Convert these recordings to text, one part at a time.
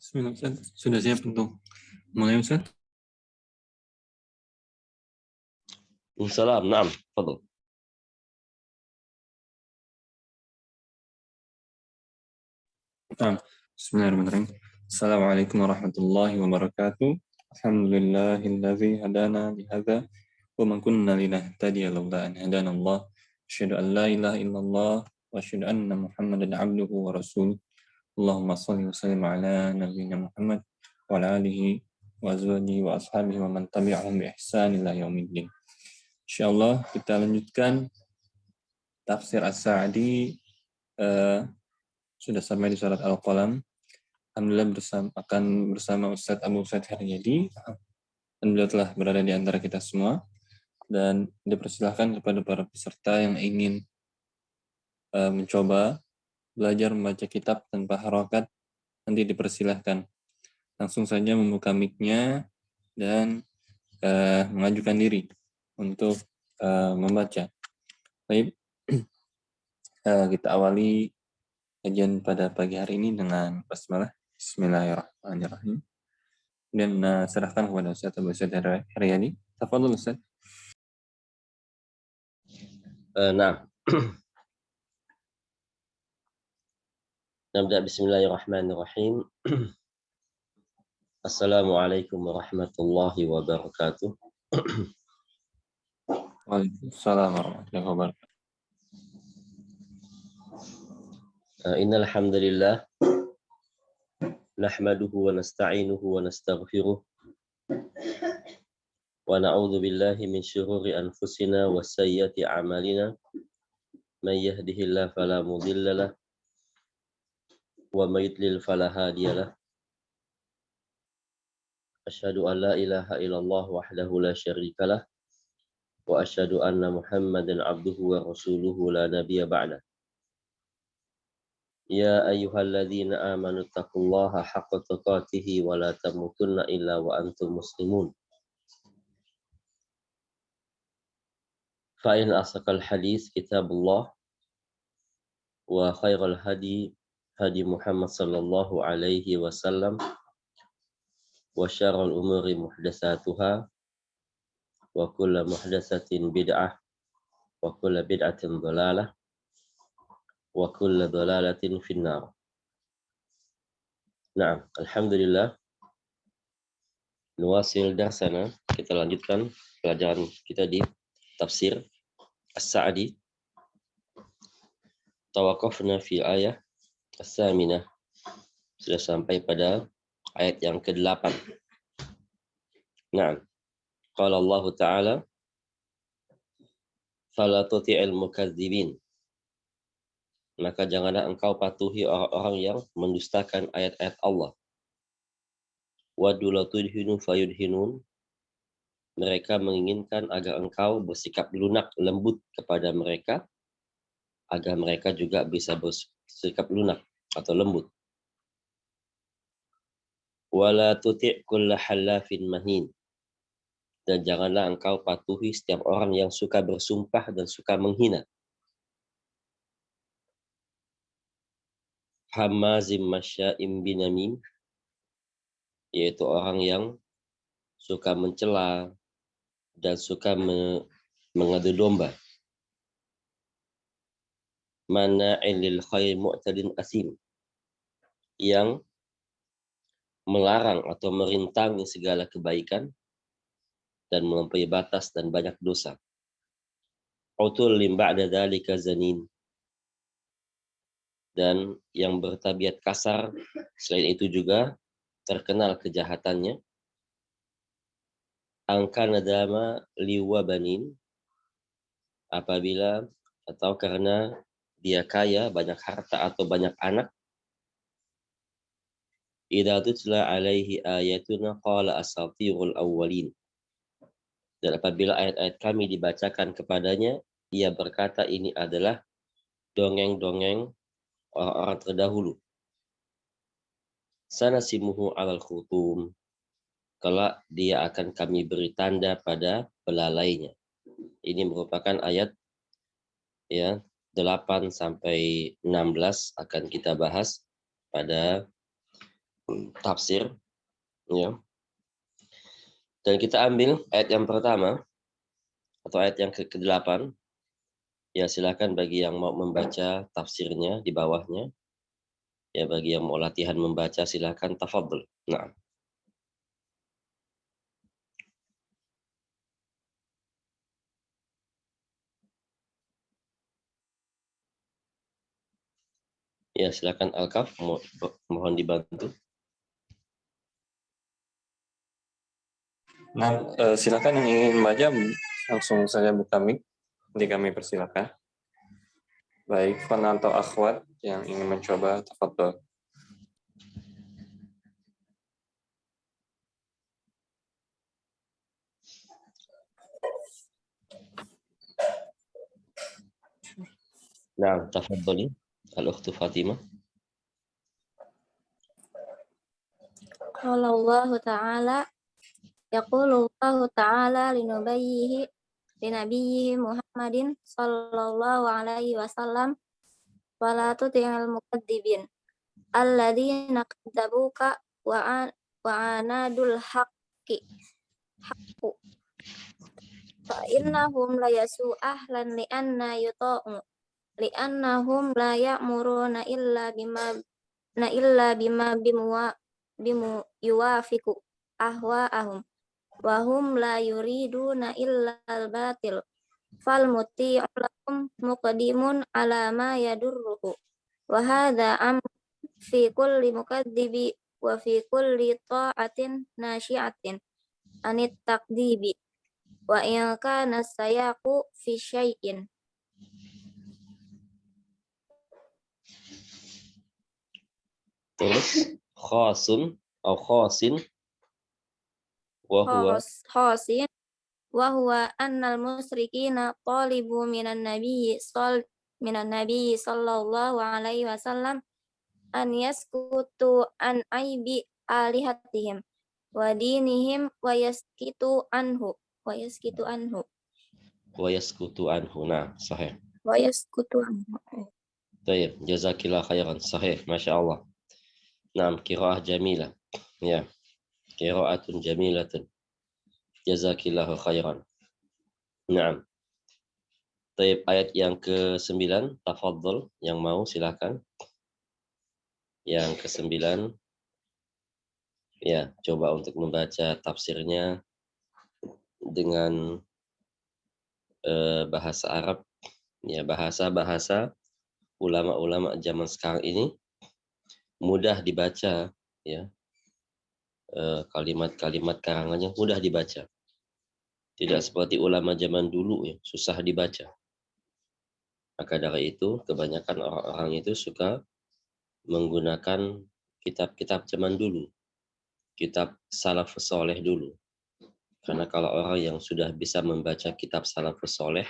Bismillah, Ustaz. Sudah siap untuk mulai, Ustaz? السلام نعم تفضل. Bismillahirrahmanirrahim. Assalamualaikum warahmatullahi wabarakatuh. Alhamdulillahilladzi hadana lihadza wa ma kunna linahtadiya laula an hadana Allah. Asyhadu an la ilaha illallah wa asyhadu anna Muhammadan abduhu wa rasuluh. Allahumma shalli wa sallim ala nabiyyina Muhammad wa ala alihi wa azwajihi wa ashabihi wa man tabi'ahum bi ihsan ila yaumiddin. Insyaallah kita lanjutkan tafsir As-Sa'di, sudah sampai di surat Al-Qalam. Alhamdulillah bersama Ustadz Abu Said Haryadi. Dan beliau telah berada di antara kita semua. Dan dipersilahkan kepada para peserta yang ingin mencoba belajar membaca kitab tanpa harokat, nanti dipersilahkan langsung saja membuka mic-nya dan mengajukan diri untuk membaca. Baik, kita awali kajian pada pagi hari ini dengan basmalah. Bismillahirrahmanirrahim. Dan serahkan kepada Ustaz Abu Said Haryadi. Tafadhol Ustaz. نعم نبدأ بسم الله الرحمن الرحيم. السلام عليكم ورحمة الله وبركاته. Waalaikumsalam warahmatullahi wabarakatuh. إن الحمد لله نحمده ونستعينه ونستغفره ونعوذ بالله من شرور أنفسنا وسيئات أعمالنا من يهده الله فلا مضل له ومن يضلل فلا هادي له أشهد أن لا إله إلا الله وحده لا شريك له وأشهد أن محمدا عبده ورسوله لا نبي بعده. يا أيها الذين آمنوا اتقوا الله حق تقاته ولا تموتن إلا وأنتم مسلمون. فإن أصدق الحديث كتاب الله وخير الهدي هدي محمد صلى الله عليه وسلم وشر الأمور محدثاتها وكل محدثة بدعة وكل بدعة ضلالة وكل ضلالة في النار. Nah, alhamdulillah. Nuwasil darsana, kita lanjutkan pelajaran kita di tafsir As-Sa'di. Tawaqafna fi ayah as-saminah. Sudah sampai pada ayat yang ke-8. Nah, qala Allah Ta'ala fala tuti'il mukadzibin. Maka janganlah engkau patuhi orang-orang yang mendustakan ayat-ayat Allah. Waddu la tudhinu fayudhinun. Mereka menginginkan agar engkau bersikap lunak lembut kepada mereka, agar mereka juga bisa bersikap lunak atau lembut. Wala tuti' kulla halafin mahin. Dan janganlah engkau patuhi setiap orang yang suka bersumpah dan suka menghina. Hamazim masya'im binamim, yaitu orang yang suka mencela dan suka mengadu domba. Mana'il lil khair mu'tadin asim, yang melarang atau merintangi segala kebaikan dan melampaui batas dan banyak dosa. Utul lim ba'da dzalika zanin, dan yang bertabiat kasar selain itu juga terkenal kejahatannya. Angka nadama liwabanin, apabila atau karena dia kaya, banyak harta atau banyak anak. Idza tutla alaihi ayatuna qala asatirul awwalin. Dan apabila ayat-ayat kami dibacakan kepadanya, ia berkata ini adalah dongeng-dongeng orang-orang terdahulu. Sanasimuhu alal khutum, kelak dia akan kami beri tanda pada belalainya. Ini merupakan ayat 8 sampai 16 akan kita bahas pada tafsir, ya. Dan kita ambil ayat yang pertama atau ayat yang ke-8. Ya, silakan bagi yang mau membaca tafsirnya di bawahnya. Ya, bagi yang mau latihan membaca silakan tafadhol. Nah. Ya, silakan Alkaf, mohon dibantu. Nah, silakan yang ingin membaca langsung saja buka mic. Nanti kami persilakan. Baik, Fan atau akhwat yang ingin mencoba, tafadhol. Nah, tafadholi Al-Ukhtu Fatimah. Qala Allahu ta'ala yaqulu Allahu ta'ala linabiyyihi Muhammadin sallallahu alaihi wasallam wala tuti'il mukadzibin alladzina kadzabuka wa anadul haqqu fa innahum la yasu ahlan li'annahum la ya'muruna illa bima bimu yuwafiqu ahwa'ahum wa hum la yuriduna illa al-batil fal muti'u lahum muqaddimun ala ma yadurruhu wa hadha fi kulli mukadzibi wa fi kulli ta'atin nasyi'atin anit takdibi wa in kana sayaqu fi syai'in. Terus khasun atau khasin wa huwa Khasin wa huwa annal musyrikina talibu minan nabiyyi sallallahu alaihi wasallam an yaskutu an aibi alihatihim wa dinihim wa yaskitu anhu wa yaskutu anhu. Nah, sahih. wa yaskutu anhu. Baik, jazakillah khairan. Sahih, Masya Allah. Nah, qiraah jamilah. Ya, qiraatun jamilatun. Jazakillahu khairan. Nah, baik, ayat yang ke-9, tafadhol, yang mau silakan. Yang ke-9, ya, coba untuk membaca tafsirnya dengan bahasa Arab. Ya, bahasa-bahasa ulama-ulama zaman sekarang ini mudah dibaca, ya. Kalimat-kalimat karangannya mudah dibaca. Tidak seperti ulama zaman dulu ya, susah dibaca. Maka dari itu, kebanyakan orang-orang itu suka menggunakan kitab-kitab zaman dulu. Kitab salafus saleh dulu. Karena kalau orang yang sudah bisa membaca kitab salafus saleh,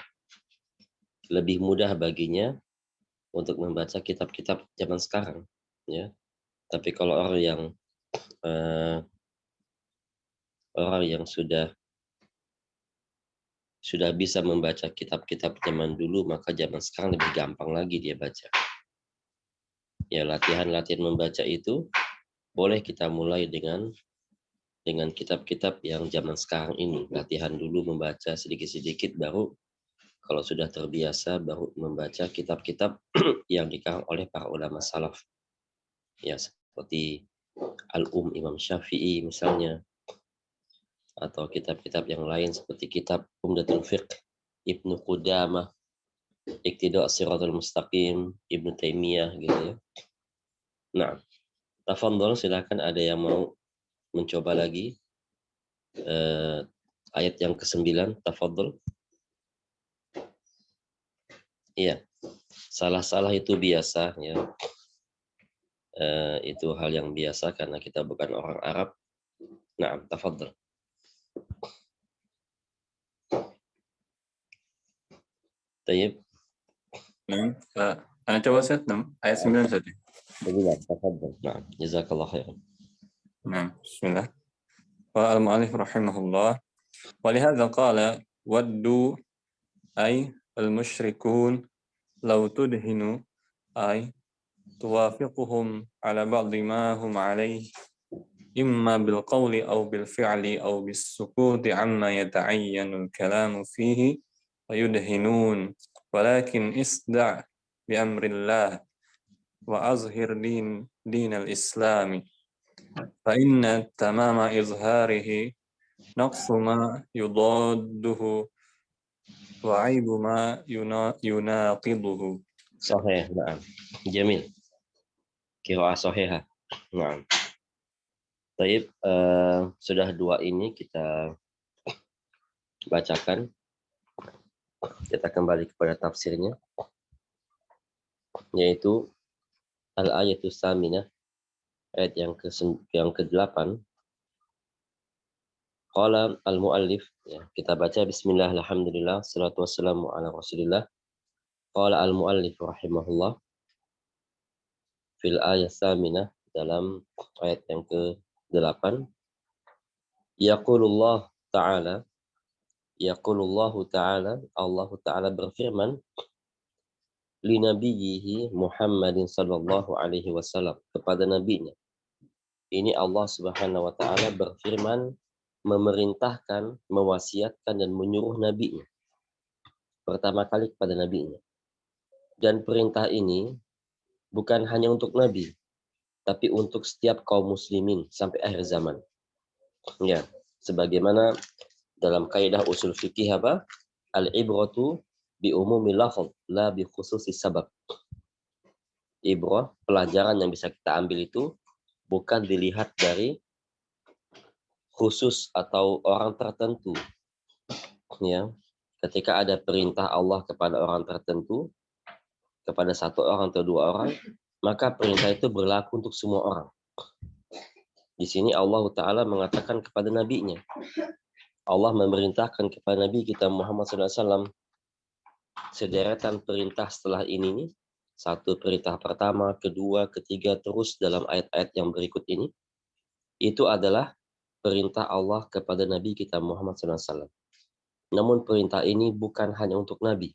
lebih mudah baginya untuk membaca kitab-kitab zaman sekarang, ya. Tapi kalau orang yang sudah bisa membaca kitab-kitab zaman dulu, maka zaman sekarang lebih gampang lagi dia baca. Ya, latihan-latihan membaca itu boleh kita mulai dengan kitab-kitab yang zaman sekarang ini. Latihan dulu membaca sedikit-sedikit, baru kalau sudah terbiasa baru membaca kitab-kitab yang dikarang oleh para ulama salaf. Ya, seperti Imam Syafi'i misalnya, atau kitab-kitab yang lain seperti kitab Umdatul Fiqh Ibnu Qudamah, Iqtida' Shiratal Mustaqim Ibnu Taimiyah, gitu ya. Nah, tafadhol, silakan ada yang mau mencoba lagi ayat yang ke-9, tafadhol. Iya, salah-salah itu biasa, ya. Itu hal yang biasa karena kita bukan orang Arab. Nah, tafadhol. Tayyib. Ana coba set ayat 9 saja. Tafadhol. Nah, jazakallah khairan. Nah, bismillah. Wa al-mu'allif rahimahullah. Wa lihadza qala waddu ay al-musyrikun law tudhinu ay tuwafiquhum ala ba'di ma hum alayhi إما بالقول أو بالفعل أو بالسكوت عما يتعين الكلام فيه فيدهنون ولكن اصدع بأمر الله وأظهر دين الإسلام فإن تمام إظهاره نقص ما يضاده وعيب ما يناقضه. Sahih, na'am. Jamil. Qiraah sahihah. Na'am. Baik, sudah dua ini kita bacakan. Kita kembali kepada tafsirnya, yaitu al-ayatus saminah, ayat yang ke-8. Qala al-muallif, ya, kita baca bismillah, alhamdulillah, salatu wassalamu ala rasulillah. Qala al-muallif rahimahullah fil ayat saminah, dalam ayat yang ke-8. Yaqulullah ta'ala, yaqulullahu ta'ala, Allah ta'ala berfirman, li nabiyyihi Muhammadin sallallahu alaihi wasallam, kepada nabinya. Ini Allah Subhanahu wa taala berfirman, memerintahkan, mewasiatkan dan menyuruh nabinya. Pertama kali kepada nabinya. Dan perintah ini bukan hanya untuk nabi, tapi untuk setiap kaum muslimin sampai akhir zaman. Ya, sebagaimana dalam kaidah usul fikih apa? Al-ibratu bi umumil lafz la bi khususis sabab. Ibrah, pelajaran yang bisa kita ambil itu bukan dilihat dari khusus atau orang tertentu. Ya, ketika ada perintah Allah kepada orang tertentu, kepada satu orang atau dua orang, maka perintah itu berlaku untuk semua orang. Di sini Allah Ta'ala mengatakan kepada nabinya. Allah memerintahkan kepada Nabi kita Muhammad SAW sederetan perintah setelah ini. Satu perintah pertama, kedua, ketiga, terus dalam ayat-ayat yang berikut ini. Itu adalah perintah Allah kepada Nabi kita Muhammad SAW. Namun perintah ini bukan hanya untuk Nabi,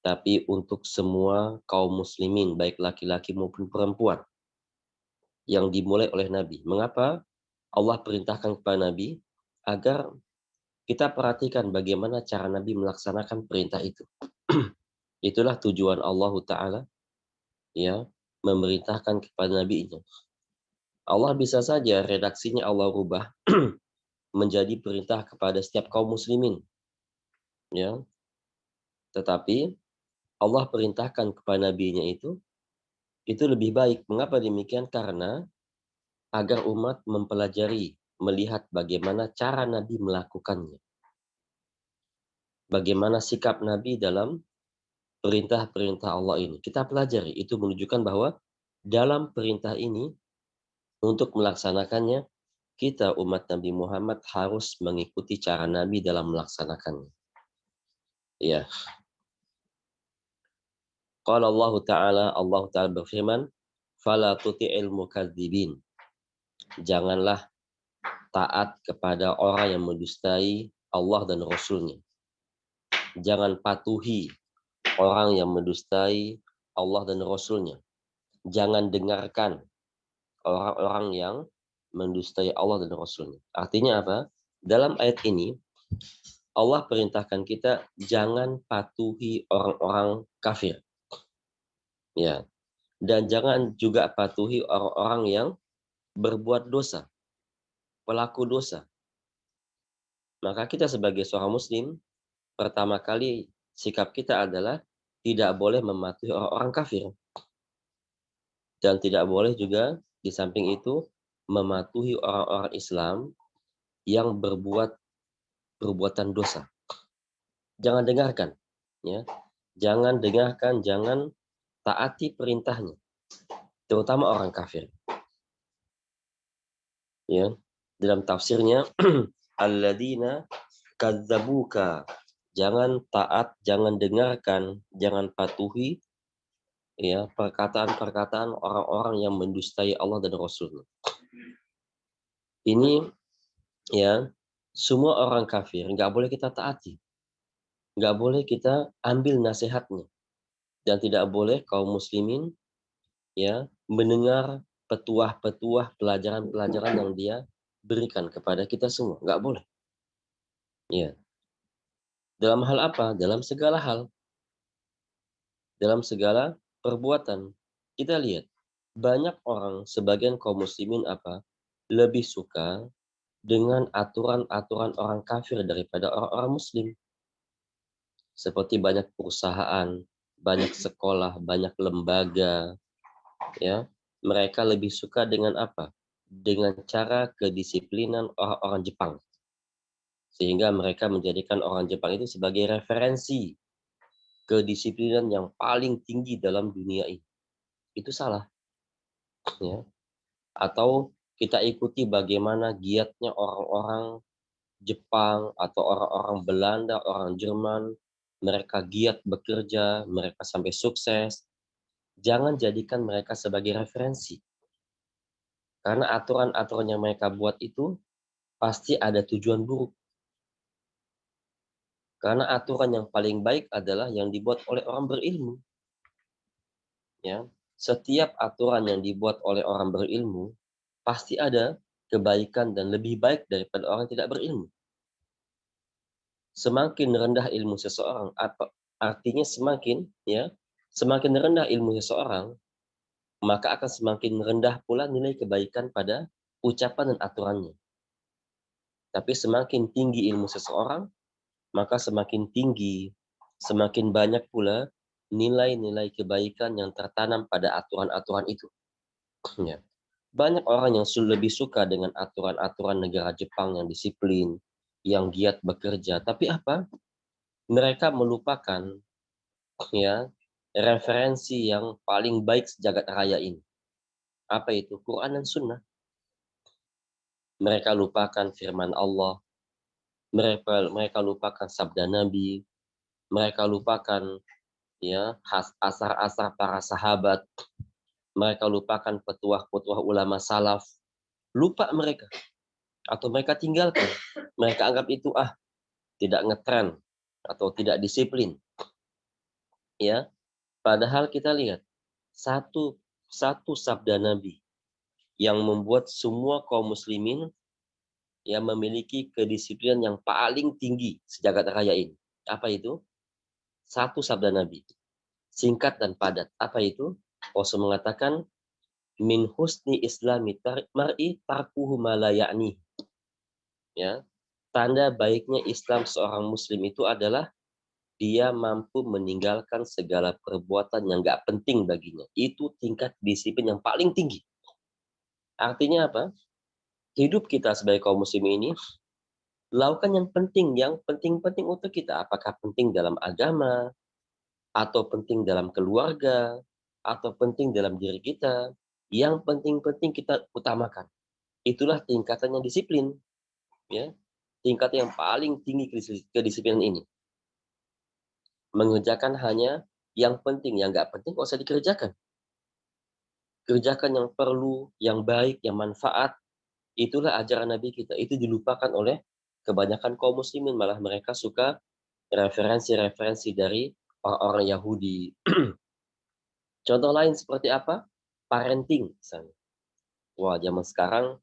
tapi untuk semua kaum muslimin, baik laki-laki maupun perempuan, yang dimulai oleh Nabi. Mengapa Allah perintahkan kepada Nabi? Agar kita perhatikan bagaimana cara Nabi melaksanakan perintah itu. Itulah tujuan Allah Ta'ala, ya, memerintahkan kepada Nabi-Nya. Allah bisa saja redaksinya Allah rubah menjadi perintah kepada setiap kaum muslimin. Ya. Tetapi Allah perintahkan kepada Nabi-Nya itu lebih baik. Mengapa demikian? Karena agar umat mempelajari, melihat bagaimana cara Nabi melakukannya. Bagaimana sikap Nabi dalam perintah-perintah Allah ini. Kita pelajari, itu menunjukkan bahwa dalam perintah ini, untuk melaksanakannya, kita umat Nabi Muhammad harus mengikuti cara Nabi dalam melaksanakannya. Ya. Qala Allah Ta'ala berfirman, fala tuti'il mukadzibin. Janganlah taat kepada orang yang mendustai Allah dan Rasul-Nya. Jangan patuhi orang yang mendustai Allah dan Rasul-Nya. Jangan dengarkan orang-orang yang mendustai Allah dan Rasul-Nya. Artinya apa? Dalam ayat ini, Allah perintahkan kita jangan patuhi orang-orang kafir. Ya. Dan jangan juga patuhi orang-orang yang berbuat dosa, pelaku dosa. Maka kita sebagai seorang muslim, pertama kali sikap kita adalah tidak boleh mematuhi orang-orang kafir. Dan tidak boleh juga di samping itu mematuhi orang-orang Islam yang berbuat perbuatan dosa. Jangan dengarkan, ya. Jangan dengarkan, jangan taati perintahnya, terutama orang kafir. Ya, dalam tafsirnya alladzina kadzabuka, jangan taat, jangan dengarkan, jangan patuhi, ya, perkataan-perkataan orang-orang yang mendustai Allah dan Rasul. Ini, ya, semua orang kafir nggak boleh kita taati, nggak boleh kita ambil nasihatnya, dan tidak boleh kaum muslimin, ya, mendengar petuah-petuah, pelajaran-pelajaran yang dia berikan kepada kita semua. Nggak boleh. Ya. Dalam hal apa? Dalam segala hal. Dalam segala perbuatan. Kita lihat, banyak orang, sebagian kaum muslimin apa? Lebih suka dengan aturan-aturan orang kafir daripada orang-orang muslim. Seperti banyak perusahaan, banyak sekolah, banyak lembaga, ya. Mereka lebih suka dengan apa? Dengan cara kedisiplinan orang-orang Jepang. Sehingga mereka menjadikan orang Jepang itu sebagai referensi kedisiplinan yang paling tinggi dalam dunia ini. Itu salah. Ya. Atau kita ikuti bagaimana giatnya orang-orang Jepang atau orang-orang Belanda, orang Jerman, mereka giat bekerja, mereka sampai sukses. Jangan jadikan mereka sebagai referensi. Karena aturan-aturan yang mereka buat itu pasti ada tujuan buruk. Karena aturan yang paling baik adalah yang dibuat oleh orang berilmu. Ya, setiap aturan yang dibuat oleh orang berilmu pasti ada kebaikan dan lebih baik daripada orang yang tidak berilmu. Semakin rendah ilmu seseorang, artinya semakin rendah ilmu seseorang, maka akan semakin rendah pula nilai kebaikan pada ucapan dan aturannya. Tapi semakin tinggi ilmu seseorang, maka semakin tinggi, semakin banyak pula nilai-nilai kebaikan yang tertanam pada aturan-aturan itu. Ya. Banyak orang yang lebih suka dengan aturan-aturan negara Jepang yang disiplin, yang giat bekerja. Tapi apa? Mereka melupakan ya referensi yang paling baik sejagat raya ini. Apa itu? Quran dan Sunnah. Mereka lupakan firman Allah. Mereka lupakan sabda Nabi. Mereka lupakan ya asar-asar para sahabat. Mereka lupakan petuah-petuah ulama salaf. Lupa mereka. Atau mereka tinggalkan. Mereka anggap itu tidak ngetren atau tidak disiplin. Ya, padahal kita lihat satu sabda Nabi yang membuat semua kaum muslimin yang memiliki kedisiplinan yang paling tinggi sejagat raya ini. Apa itu? Satu sabda Nabi. Singkat dan padat. Apa itu? Rasul mengatakan, min husni islami mar'i tarkuhu ma la ya'ni. Ya. Tanda baiknya Islam seorang muslim itu adalah dia mampu meninggalkan segala perbuatan yang nggak penting baginya. Itu tingkat disiplin yang paling tinggi. Artinya apa? Hidup kita sebagai kaum muslim ini, lakukan yang penting-penting untuk kita. Apakah penting dalam agama, atau penting dalam keluarga, atau penting dalam diri kita. Yang penting-penting kita utamakan. Itulah tingkatannya disiplin. Ya. Tingkat yang paling tinggi kedisiplinan ini. Mengerjakan hanya yang penting, yang nggak penting nggak usah dikerjakan. Kerjakan yang perlu, yang baik, yang manfaat. Itulah ajaran Nabi kita. Itu dilupakan oleh kebanyakan kaum muslimin. Malah mereka suka referensi-referensi dari orang-orang Yahudi. Contoh lain seperti apa? Parenting misalnya. Wah, zaman sekarang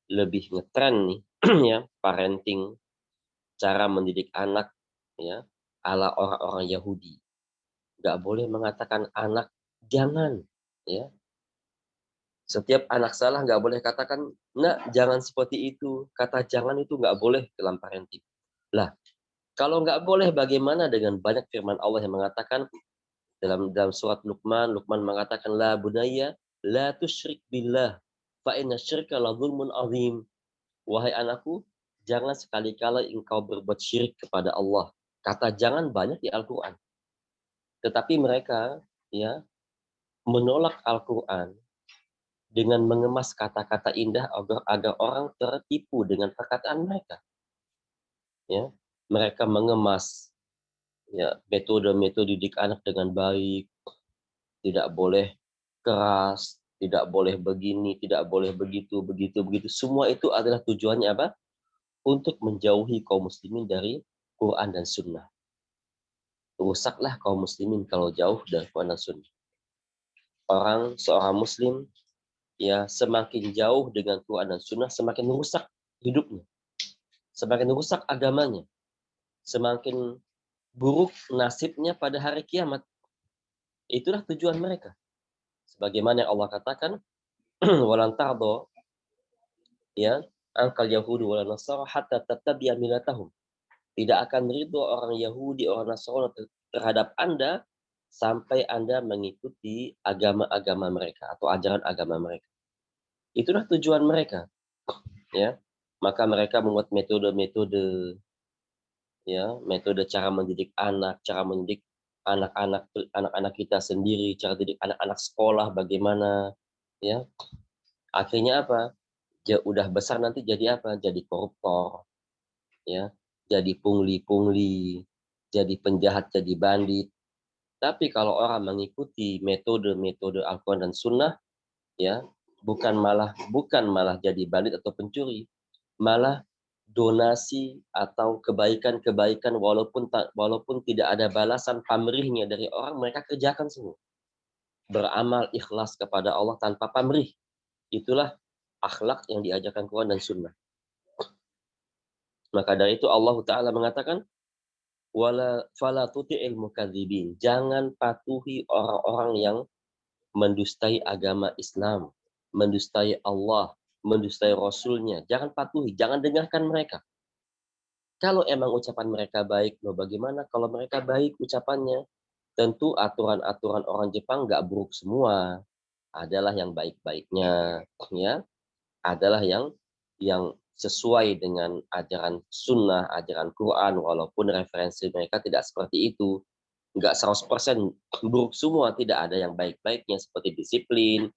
lebih ngetren nih ya, parenting, cara mendidik anak ya, ala orang-orang Yahudi. Nggak boleh mengatakan anak jangan ya. Setiap anak salah nggak boleh katakan, nah jangan seperti itu. Kata jangan itu nggak boleh dalam parenting. Lah, kalau nggak boleh bagaimana dengan banyak firman Allah yang mengatakan dalam surat Luqman mengatakan la bunayya la tusyrik billah fa inna syirka la dzulmun azim. Wahai anakku, jangan sekali-kali engkau berbuat syirik kepada Allah. Kata jangan banyak di Al-Qur'an. Tetapi mereka ya menolak Al-Qur'an dengan mengemas kata-kata indah agar orang tertipu dengan perkataan mereka. Ya, mereka mengemas ya metode-metode didik anak dengan baik, tidak boleh keras, tidak boleh begini, tidak boleh begitu. Semua itu adalah tujuannya apa? Untuk menjauhi kaum muslimin dari Quran dan Sunnah. Rusaklah kaum muslimin kalau jauh dari Quran dan Sunnah. Seorang muslim ya semakin jauh dengan Quran dan Sunnah, semakin rusak hidupnya, semakin rusak agamanya, semakin buruk nasibnya pada hari kiamat. Itulah tujuan mereka. Sebagaimana yang Allah katakan, walan tardo, ya, angkal Yahudi wala Nasara hatta tattabi'a millatahum. Tidak akan ridho orang Yahudi, orang Nasrani terhadap Anda sampai Anda mengikuti agama-agama mereka atau ajaran agama mereka. Itulah tujuan mereka, ya. Maka mereka membuat metode-metode, ya, metode cara mendidik anak, cara mendidik anak-anak kita sendiri, cara didik anak-anak sekolah bagaimana, ya. Akhirnya apa? Udah besar nanti jadi apa? Jadi koruptor, ya, jadi pungli-pungli, jadi penjahat, jadi bandit. Tapi kalau orang mengikuti metode-metode Al-Quran dan Sunnah, ya, bukan malah jadi bandit atau pencuri, malah donasi atau kebaikan-kebaikan walaupun tidak ada balasan pamrihnya dari orang, mereka kerjakan semua. Beramal ikhlas kepada Allah tanpa pamrih. Itulah akhlak yang diajarkan Quran dan Sunnah. Maka dari itu Allah Ta'ala mengatakan, fala tuti'il mukadzibin. Jangan patuhi orang-orang yang mendustai agama Islam, mendustai Allah, mendustai Rasulnya. Jangan patuhi, jangan dengarkan mereka. Kalau emang ucapan mereka baik, loh bagaimana kalau mereka baik ucapannya? Tentu aturan-aturan orang Jepang nggak buruk semua. Adalah yang baik-baiknya, ya. Adalah yang sesuai dengan ajaran sunnah, ajaran Quran, walaupun referensi mereka tidak seperti itu. Nggak 100% buruk semua, tidak ada yang baik-baiknya seperti disiplin,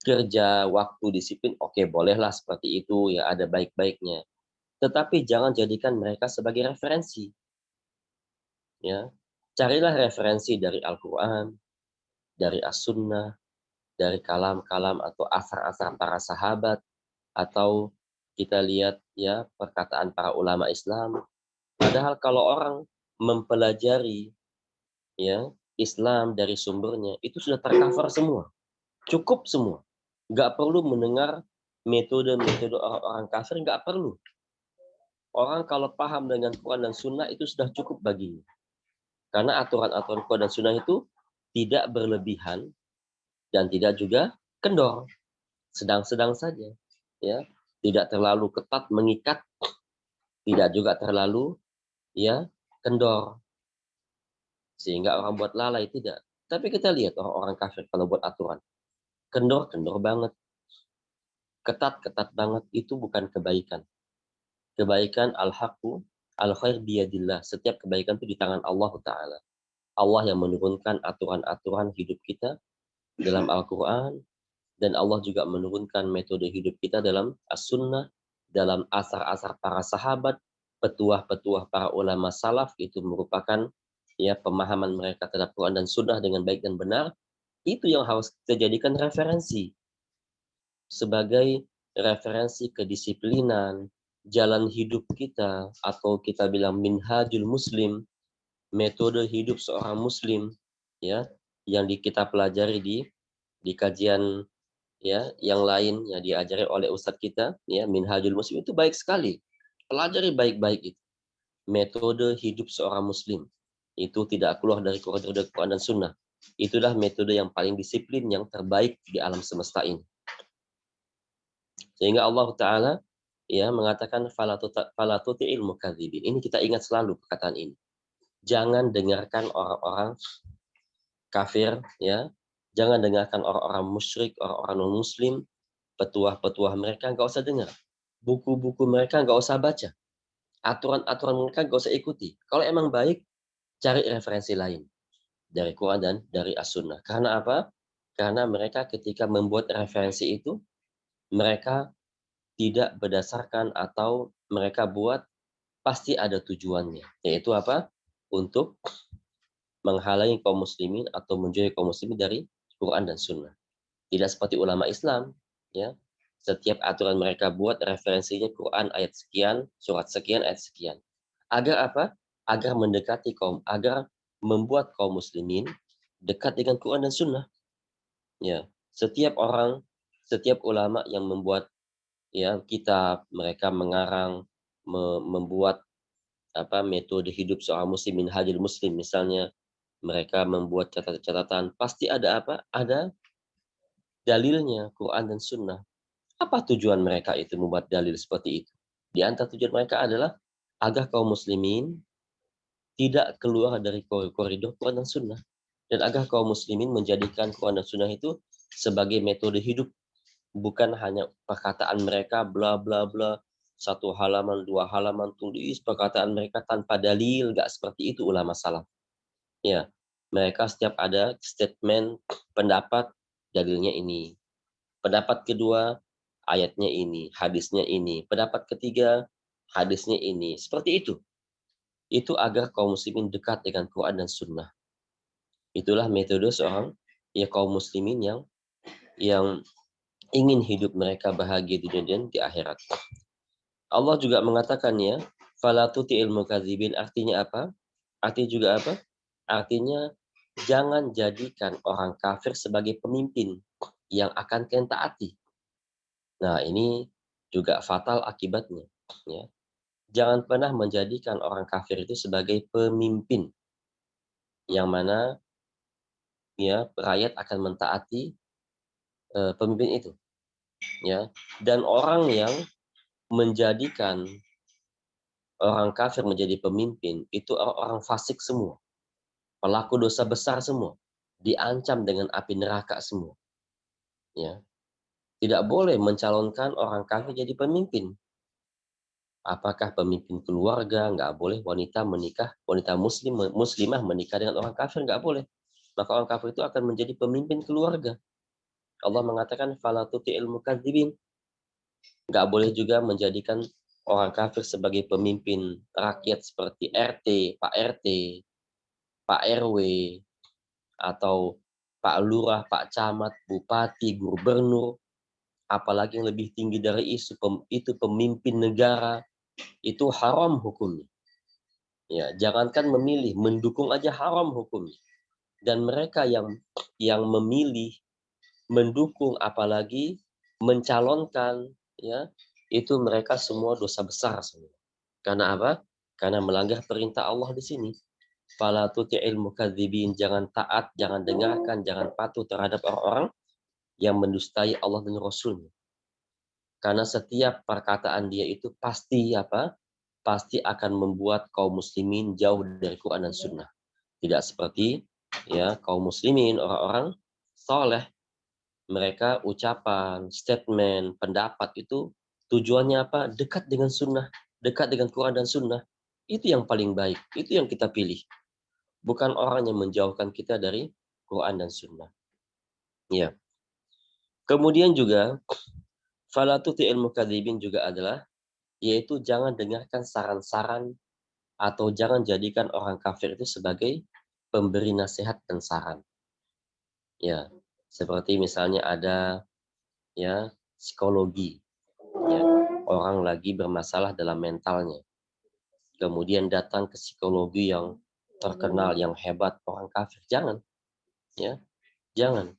kerja, waktu, disiplin, oke, bolehlah seperti itu, ya ada baik-baiknya. Tetapi jangan jadikan mereka sebagai referensi. Ya, carilah referensi dari Al-Quran, dari As-Sunnah, dari kalam-kalam atau asar-asar para sahabat, atau kita lihat ya perkataan para ulama Islam. Padahal kalau orang mempelajari ya Islam dari sumbernya, itu sudah tercover semua, cukup semua. Nggak perlu mendengar metode-metode orang-orang kafir, nggak perlu. Orang kalau paham dengan Quran dan Sunnah itu sudah cukup baginya. Karena aturan-aturan Quran dan Sunnah itu tidak berlebihan dan tidak juga kendor, sedang-sedang saja, ya, tidak terlalu ketat mengikat, tidak juga terlalu ya kendor sehingga orang buat lalai, tidak. Tapi kita lihat orang-orang kafir kalau buat aturan kendor banget, ketat banget, itu bukan kebaikan. Kebaikan al-haqqu al-khair biyadillah. Setiap kebaikan itu di tangan Allah Ta'ala. Allah yang menurunkan aturan-aturan hidup kita dalam Al-Quran, dan Allah juga menurunkan metode hidup kita dalam As-Sunnah, dalam asar-asar para sahabat, petuah-petuah para ulama salaf. Itu merupakan ya pemahaman mereka terhadap Quran dan Sunnah dengan baik dan benar. Itu yang harus kita jadikan referensi sebagai referensi kedisiplinan jalan hidup kita, atau kita bilang minhajul muslim, metode hidup seorang muslim, ya, yang kita pelajari di kajian ya yang lain yang diajari oleh ustadz kita, ya, minhajul muslim itu baik sekali. Pelajari baik-baik itu. Metode hidup seorang muslim itu tidak keluar dari koridor Quran dan Sunnah. Itulah metode yang paling disiplin, yang terbaik di alam semesta ini. Sehingga Allah Ta'ala ya mengatakan fala tuti'il mukadzibin. Ini kita ingat selalu perkataan ini. Jangan dengarkan orang-orang kafir, ya. Jangan dengarkan orang-orang musyrik, orang-orang non-muslim, petuah-petuah mereka nggak usah dengar. Buku-buku mereka nggak usah baca. Aturan-aturan mereka nggak usah ikuti. Kalau emang baik, cari referensi lain dari Quran dan dari As-Sunnah. Karena apa? Karena mereka ketika membuat referensi itu, mereka tidak berdasarkan, atau mereka buat pasti ada tujuannya, yaitu apa? Untuk menghalangi kaum muslimin atau menjauhi kaum muslimin dari Quran dan Sunnah. Tidak seperti ulama Islam, ya. Setiap aturan mereka buat referensinya Quran ayat sekian, surat sekian, ayat sekian. Agar apa? Agar mendekati agar membuat kaum muslimin dekat dengan Quran dan Sunnah. Ya, setiap orang setiap ulama yang membuat ya kitab, mereka mengarang, membuat metode hidup seorang muslim, minhajul muslim misalnya, mereka membuat catatan-catatan, pasti ada ada dalilnya, Quran dan Sunnah. Apa tujuan mereka itu membuat dalil seperti itu? Di antara tujuan mereka adalah agar kaum muslimin tidak keluar dari koridor Quran dan Sunnah, dan agar kaum muslimin menjadikan Quran dan Sunnah itu sebagai metode hidup, bukan hanya perkataan mereka bla bla bla, satu halaman, dua halaman tulis perkataan mereka tanpa dalil. Nggak seperti itu ulama salaf. Ya, mereka setiap ada statement, pendapat, dalilnya ini. Pendapat kedua, ayatnya ini, hadisnya ini. Pendapat ketiga, hadisnya ini. Seperti itu. Itu agar kaum muslimin dekat dengan Quran dan Sunnah. Itulah metode seorang kaum muslimin yang ingin hidup mereka bahagia di dunia dan di akhirat. Allah juga mengatakan ya, fala tuti'il mukadzibin, artinya apa? Artinya juga apa? Artinya jangan jadikan orang kafir sebagai pemimpin yang akan kalian taati. Nah, ini juga fatal akibatnya, ya. Jangan pernah menjadikan orang kafir itu sebagai pemimpin yang mana ya rakyat akan mentaati pemimpin itu, ya. Dan orang yang menjadikan orang kafir menjadi pemimpin itu orang fasik semua, pelaku dosa besar semua, diancam dengan api neraka semua, ya. Tidak boleh mencalonkan orang kafir jadi pemimpin. Apakah pemimpin keluarga, nggak boleh wanita muslimah menikah dengan orang kafir, nggak boleh. Maka orang kafir itu akan menjadi pemimpin keluarga. Allah mengatakan fala tuti'il mukadzibin. Nggak boleh juga menjadikan orang kafir sebagai pemimpin rakyat seperti RT, Pak RT, Pak RW, atau Pak Lurah, Pak Camat, Bupati, Gubernur, apalagi yang lebih tinggi dari itu pemimpin negara, itu haram hukumnya. Ya, jangankan memilih, mendukung aja haram hukumnya. Dan mereka yang memilih, mendukung, apalagi mencalonkan, ya, itu mereka semua dosa besar semua. Karena apa? Karena melanggar perintah Allah di sini. Fala tuti'il mukadzibin, jangan taat, jangan dengarkan, jangan patuh terhadap orang-orang yang mendustai Allah dan Rasul-Nya. Karena setiap perkataan dia itu pasti pasti akan membuat kaum muslimin jauh dari Quran dan Sunnah. Tidak seperti ya kaum muslimin, orang-orang soleh, mereka ucapan, statement, pendapat itu tujuannya apa? Dekat dengan Sunnah, dekat dengan Quran dan Sunnah. Itu yang paling baik, itu yang kita pilih. Bukan orang yang menjauhkan kita dari Quran dan Sunnah. Ya. Kemudian juga fala tuti'il mukadzibin juga adalah yaitu jangan dengarkan saran-saran atau jangan jadikan orang kafir itu sebagai pemberi nasihat dan saran. Ya, seperti misalnya ada ya psikologi, ya, orang lagi bermasalah dalam mentalnya. Kemudian datang ke psikologi yang terkenal, yang hebat, orang kafir. Jangan, ya, jangan.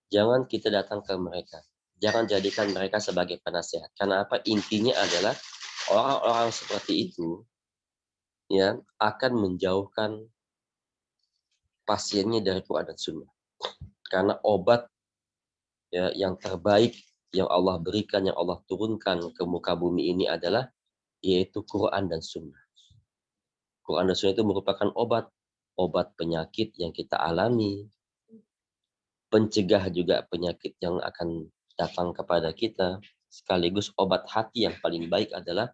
Jangan kita datang ke mereka. Jangan jadikan mereka sebagai penasehat. Karena apa? Intinya adalah orang-orang seperti itu ya akan menjauhkan pasiennya dari Quran dan Sunnah. Karena obat ya yang terbaik yang Allah berikan, yang Allah turunkan ke muka bumi ini adalah yaitu Quran dan Sunnah. Quran dan Sunnah itu merupakan obat penyakit yang kita alami, pencegah juga penyakit yang akan datang kepada kita, sekaligus obat hati yang paling baik adalah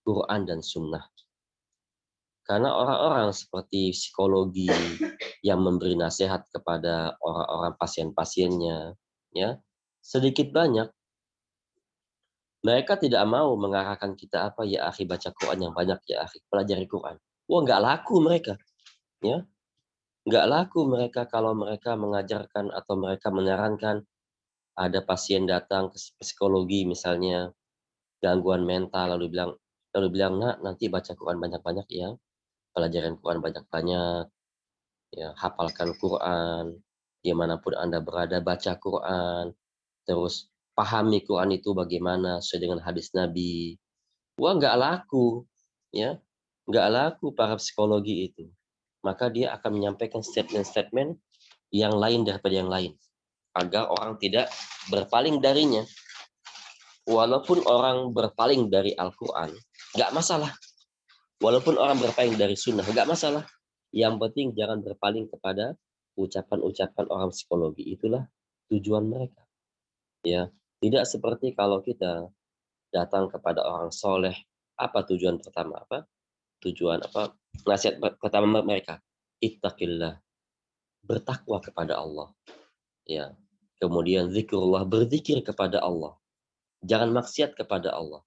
Quran dan Sunnah. Karena orang-orang seperti psikologi yang memberi nasihat kepada orang-orang pasien-pasiennya, ya sedikit banyak mereka tidak mau mengarahkan kita ya akhi baca Quran yang banyak, ya akhi pelajari Quran. Wah, nggak laku mereka, ya nggak laku mereka kalau mereka mengajarkan atau mereka menyarankan ada pasien datang ke psikologi misalnya gangguan mental lalu bilang nak nanti baca Quran banyak-banyak ya, pelajaran Quran banyak-banyak. Ya, hafalkan Quran, dimanapun Anda berada baca Quran. terus pahami Quran itu bagaimana sesuai dengan hadis Nabi. Wah, nggak laku, ya, nggak laku para psikologi itu. Maka dia akan menyampaikan statement-statement yang lain daripada yang lain, agar orang tidak berpaling darinya. Walaupun orang berpaling dari Al-Quran, nggak masalah. Walaupun orang berpaling dari sunnah, nggak masalah. Yang penting jangan berpaling kepada ucapan-ucapan orang psikologi. Itulah tujuan mereka. Ya, tidak seperti kalau kita datang kepada orang soleh. Apa tujuan pertama? Tujuan nasihat pertama mereka, ittaqillah, bertakwa kepada Allah. Ya, kemudian zikrullah, berzikir kepada Allah, jangan maksiat kepada Allah.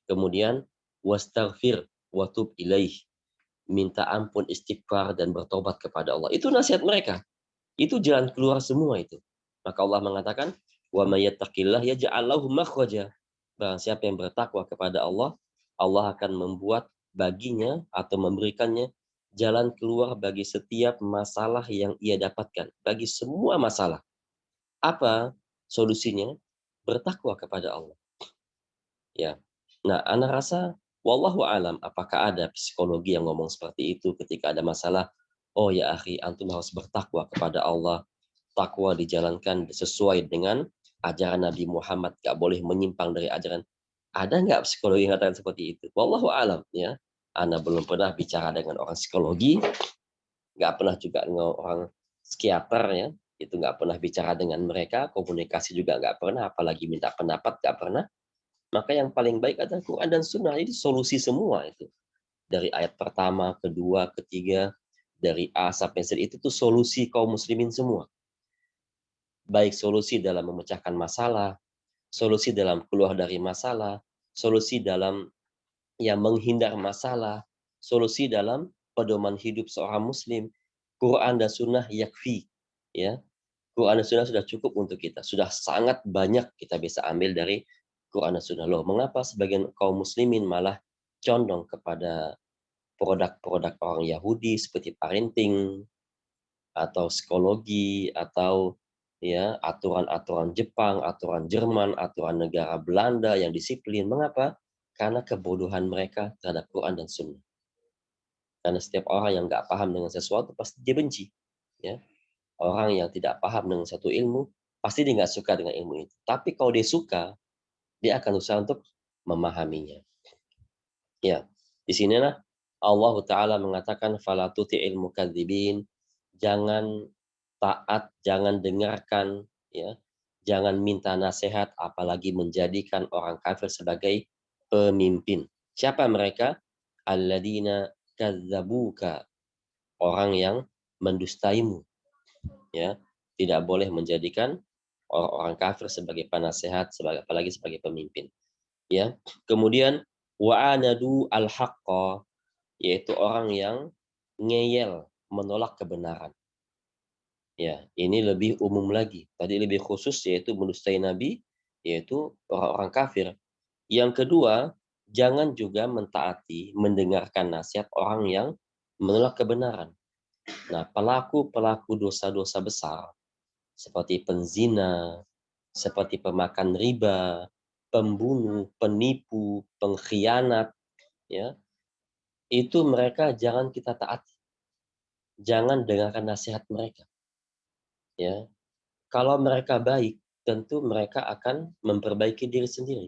Kemudian wastaghfir watub ilaih, minta ampun, istighfar, dan bertobat kepada Allah. Itu nasihat mereka. Itu jalan keluar semua itu. Maka Allah mengatakan, wa may yattaqillah yaj'al lahu makhraja. Barang siapa yang bertakwa kepada Allah, Allah akan membuat baginya atau memberikannya jalan keluar bagi setiap masalah yang ia dapatkan. Bagi semua masalah. Apa solusinya? Bertakwa kepada Allah. Ya. Nah, ana rasa wallahu alam, apakah ada psikologi yang ngomong seperti itu ketika ada masalah? Oh ya akhi, antum harus bertakwa kepada Allah. Takwa dijalankan sesuai dengan ajaran Nabi Muhammad, gak boleh menyimpang dari ajaran. Ada nggak psikologi yang katakan seperti itu? Wallahu alam, ya. Ana belum pernah bicara dengan orang psikologi, nggak pernah juga dengan orang psikiater, ya. Itu nggak pernah bicara dengan mereka, komunikasi juga nggak pernah, apalagi minta pendapat nggak pernah. Maka yang paling baik adalah Quran dan Sunnah. Ini solusi semua itu. Dari ayat pertama, kedua, ketiga, dari A sampai Z itu tuh solusi kaum muslimin semua. Baik solusi dalam memecahkan masalah, solusi dalam keluar dari masalah, solusi dalam menghindar masalah, solusi dalam pedoman hidup seorang muslim. Quran dan Sunnah yakfi. Ya, Quran dan Sunnah sudah cukup untuk kita. Sudah sangat banyak kita bisa ambil dari Quran dan Sunnah. Loh, mengapa sebagian kaum muslimin malah condong kepada produk-produk orang Yahudi seperti parenting atau psikologi atau ya aturan-aturan Jepang, aturan Jerman, aturan negara Belanda yang disiplin. Mengapa? Karena kebodohan mereka terhadap Quran dan Sunnah. Karena setiap orang yang nggak paham dengan sesuatu pasti dia benci. Ya. Orang yang tidak paham dengan satu ilmu pasti dia nggak suka dengan ilmu itu. Tapi kalau dia suka, dia akan usaha untuk memahaminya. Ya, di sinilah Allah Ta'ala mengatakan fala tuti'il mukadzibin, jangan taat, jangan dengarkan, ya, jangan minta nasihat, apalagi menjadikan orang kafir sebagai pemimpin. Siapa mereka? Alladzina kadzabuka, orang yang mendustaimu. Ya, tidak boleh menjadikan orang-orang kafir sebagai penasehat, apalagi sebagai pemimpin. Ya, kemudian wa'anadu al-haqqa, yaitu orang yang ngeyel, menolak kebenaran. Ya, ini lebih umum lagi. Tadi lebih khusus, yaitu mendustai Nabi, yaitu orang-orang kafir. Yang kedua, jangan juga mentaati, mendengarkan nasihat orang yang menolak kebenaran. Nah, pelaku-pelaku dosa-dosa besar, seperti penzina, seperti pemakan riba, pembunuh, penipu, pengkhianat, ya, itu mereka jangan kita taati. Jangan dengarkan nasihat mereka. Ya, kalau mereka baik, tentu mereka akan memperbaiki diri sendiri.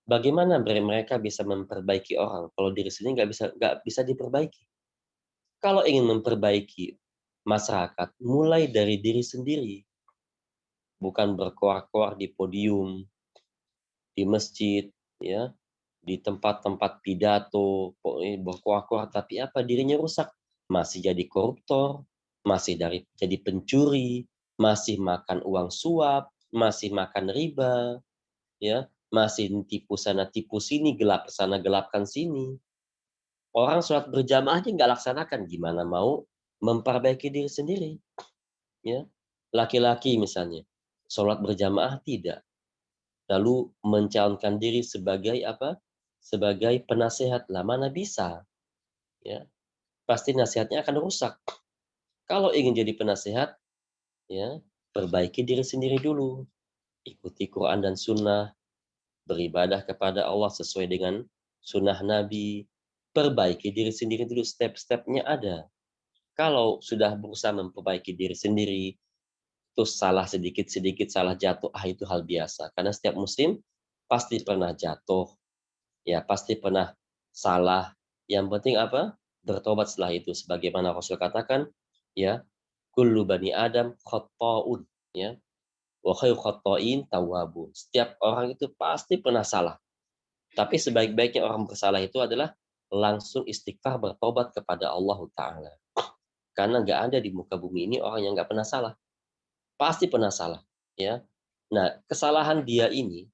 Bagaimana mereka bisa memperbaiki orang kalau diri sendiri nggak bisa diperbaiki? Kalau ingin memperbaiki masyarakat, mulai dari diri sendiri, bukan berkoar-koar di podium, di masjid, ya, di tempat-tempat pidato, berkoar-koar, tapi apa dirinya rusak, masih jadi koruptor, masih jadi pencuri, masih makan uang suap, masih makan riba, ya, masih tipu sana tipu sini, gelap sana gelapkan sini. Orang sholat berjamaah aja nggak laksanakan, gimana mau memperbaiki diri sendiri, ya. Laki-laki misalnya, sholat berjamaah tidak, lalu mencalonkan diri sebagai sebagai penasehat, lah mana bisa, ya, pasti nasihatnya akan rusak. Kalau ingin jadi penasehat, ya, perbaiki diri sendiri dulu. Ikuti Quran dan Sunnah, beribadah kepada Allah sesuai dengan Sunnah Nabi. Perbaiki diri sendiri dulu, step-stepnya ada. Kalau sudah berusaha memperbaiki diri sendiri, terus salah sedikit-sedikit, salah jatuh, itu hal biasa. Karena setiap muslim pasti pernah jatuh, ya pasti pernah salah. Yang penting apa? Bertobat setelah itu. Sebagaimana Rasul katakan, ya, kullu bani Adam khata'un, ya. Wa khairu khata'in tawwabun. Setiap orang itu pasti pernah salah. Tapi sebaik-baiknya orang bersalah itu adalah langsung istighfar, bertobat kepada Allah Ta'ala. Karena nggak ada di muka bumi ini orang yang nggak pernah salah. Pasti pernah salah. Ya. Nah, kesalahan dia ini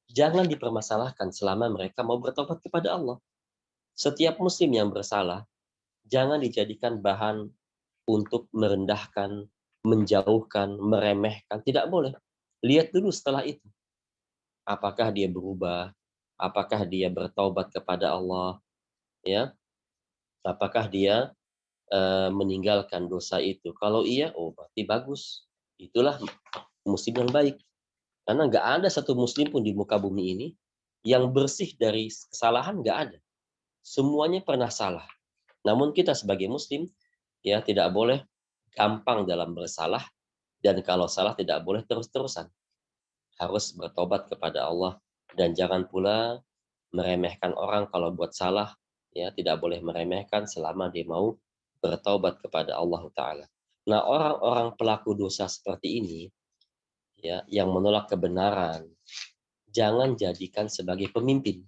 jangan dipermasalahkan selama mereka mau bertobat kepada Allah. Setiap muslim yang bersalah, jangan dijadikan bahan untuk merendahkan, menjauhkan, meremehkan. Tidak boleh. Lihat dulu setelah itu. Apakah dia berubah? Apakah dia bertaubat kepada Allah? Ya, apakah dia meninggalkan dosa itu? Kalau iya, berarti bagus. Itulah muslim yang baik. Karena nggak ada satu muslim pun di muka bumi ini yang bersih dari kesalahan, nggak ada. Semuanya pernah salah. Namun kita sebagai muslim, ya tidak boleh gampang dalam bersalah, dan kalau salah tidak boleh terus-terusan. Harus bertobat kepada Allah, dan jangan pula meremehkan orang kalau buat salah, ya tidak boleh meremehkan selama dia mau bertaubat kepada Allah Ta'ala. Nah, orang-orang pelaku dosa seperti ini, ya, yang menolak kebenaran, jangan jadikan sebagai pemimpin.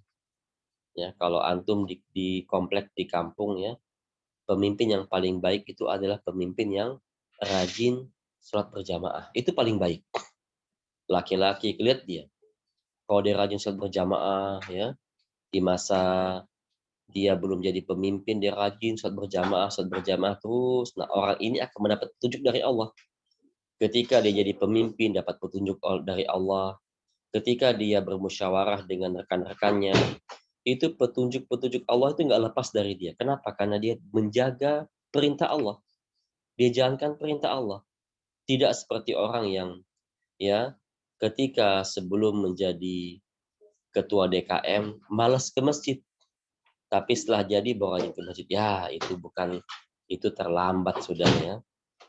Ya, kalau antum di komplek di kampung, ya, pemimpin yang paling baik itu adalah pemimpin yang rajin sholat berjamaah. Itu paling baik. Laki-laki, lihat dia. Kalau dia rajin sholat berjamaah, ya, di masa dia belum jadi pemimpin, dia rajin sholat berjamaah terus. Nah, orang ini akan mendapat petunjuk dari Allah. Ketika dia jadi pemimpin, dapat petunjuk dari Allah. Ketika dia bermusyawarah dengan rekan-rekannya, itu petunjuk-petunjuk Allah itu nggak lepas dari dia. Kenapa? Karena dia menjaga perintah Allah. Dia jalankan perintah Allah. Tidak seperti orang yang, ya, ketika sebelum menjadi ketua DKM malas ke masjid, tapi setelah jadi bawa ke masjid, ya itu terlambat sudah, ya.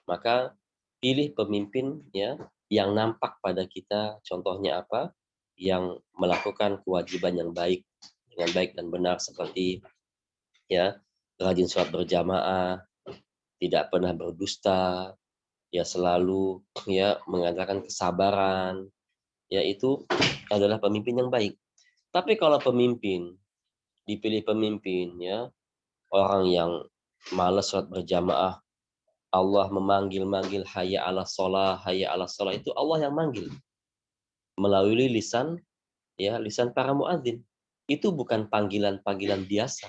Maka pilih pemimpin, ya, yang nampak pada kita contohnya apa, yang melakukan kewajiban yang baik dengan baik dan benar, seperti, ya, rajin sholat berjamaah, tidak pernah berdusta, ya, selalu, ya, mengatakan kesabaran, ya, itu adalah pemimpin yang baik. Tapi kalau dipilih pemimpin, ya, orang yang malas sholat berjamaah, Allah memanggil-manggil hayya 'alas shalah, hayya 'alas shalah, itu Allah yang manggil melalui lisan, ya, lisan para muadzin. Itu bukan panggilan-panggilan biasa.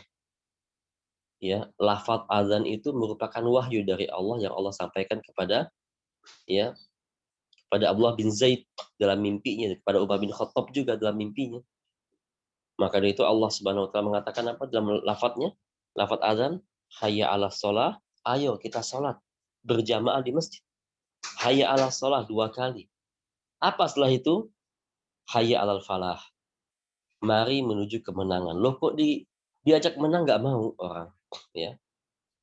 Ya, lafaz azan itu merupakan wahyu dari Allah yang Allah sampaikan kepada, ya, pada Abdullah bin Zaid dalam mimpinya, kepada Umar bin Khattab juga dalam mimpinya. Maka dari itu Allah Subhanahu wa taala mengatakan apa dalam lafadznya? Lafaz azan, hayya 'alas shalah, ayo kita salat berjamaah di masjid. Hayya 'alas shalah 2 kali. Apa setelah itu? Hayya 'alal falah. Mari menuju kemenangan. Loh, kok diajak menang nggak mau orang, ya.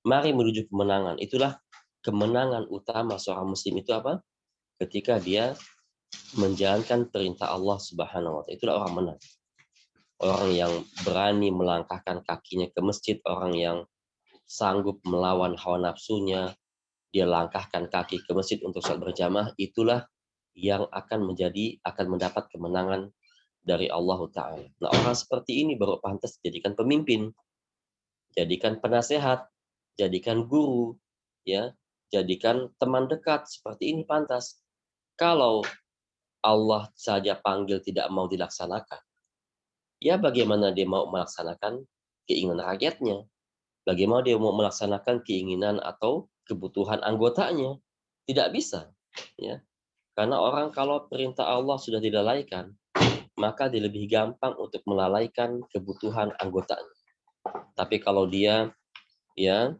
Mari menuju kemenangan. Itulah kemenangan utama seorang muslim itu apa? Ketika dia menjalankan perintah Allah Subhanahu wa taala. Itulah orang menang. Orang yang berani melangkahkan kakinya ke masjid, orang yang sanggup melawan hawa nafsunya, dia langkahkan kaki ke masjid untuk sholat berjamaah, itulah yang akan mendapat kemenangan dari Allah Ta'ala. Nah, orang seperti ini baru pantas jadikan pemimpin, jadikan penasehat, jadikan guru, ya, jadikan teman dekat, seperti ini pantas. Kalau Allah saja panggil tidak mau dilaksanakan, ya bagaimana dia mau melaksanakan keinginan rakyatnya? Bagaimana dia mau melaksanakan keinginan atau kebutuhan anggotanya? Tidak bisa, ya. Karena orang kalau perintah Allah sudah dilalaikan, maka dia lebih gampang untuk melalaikan kebutuhan anggotanya. Tapi kalau dia, ya,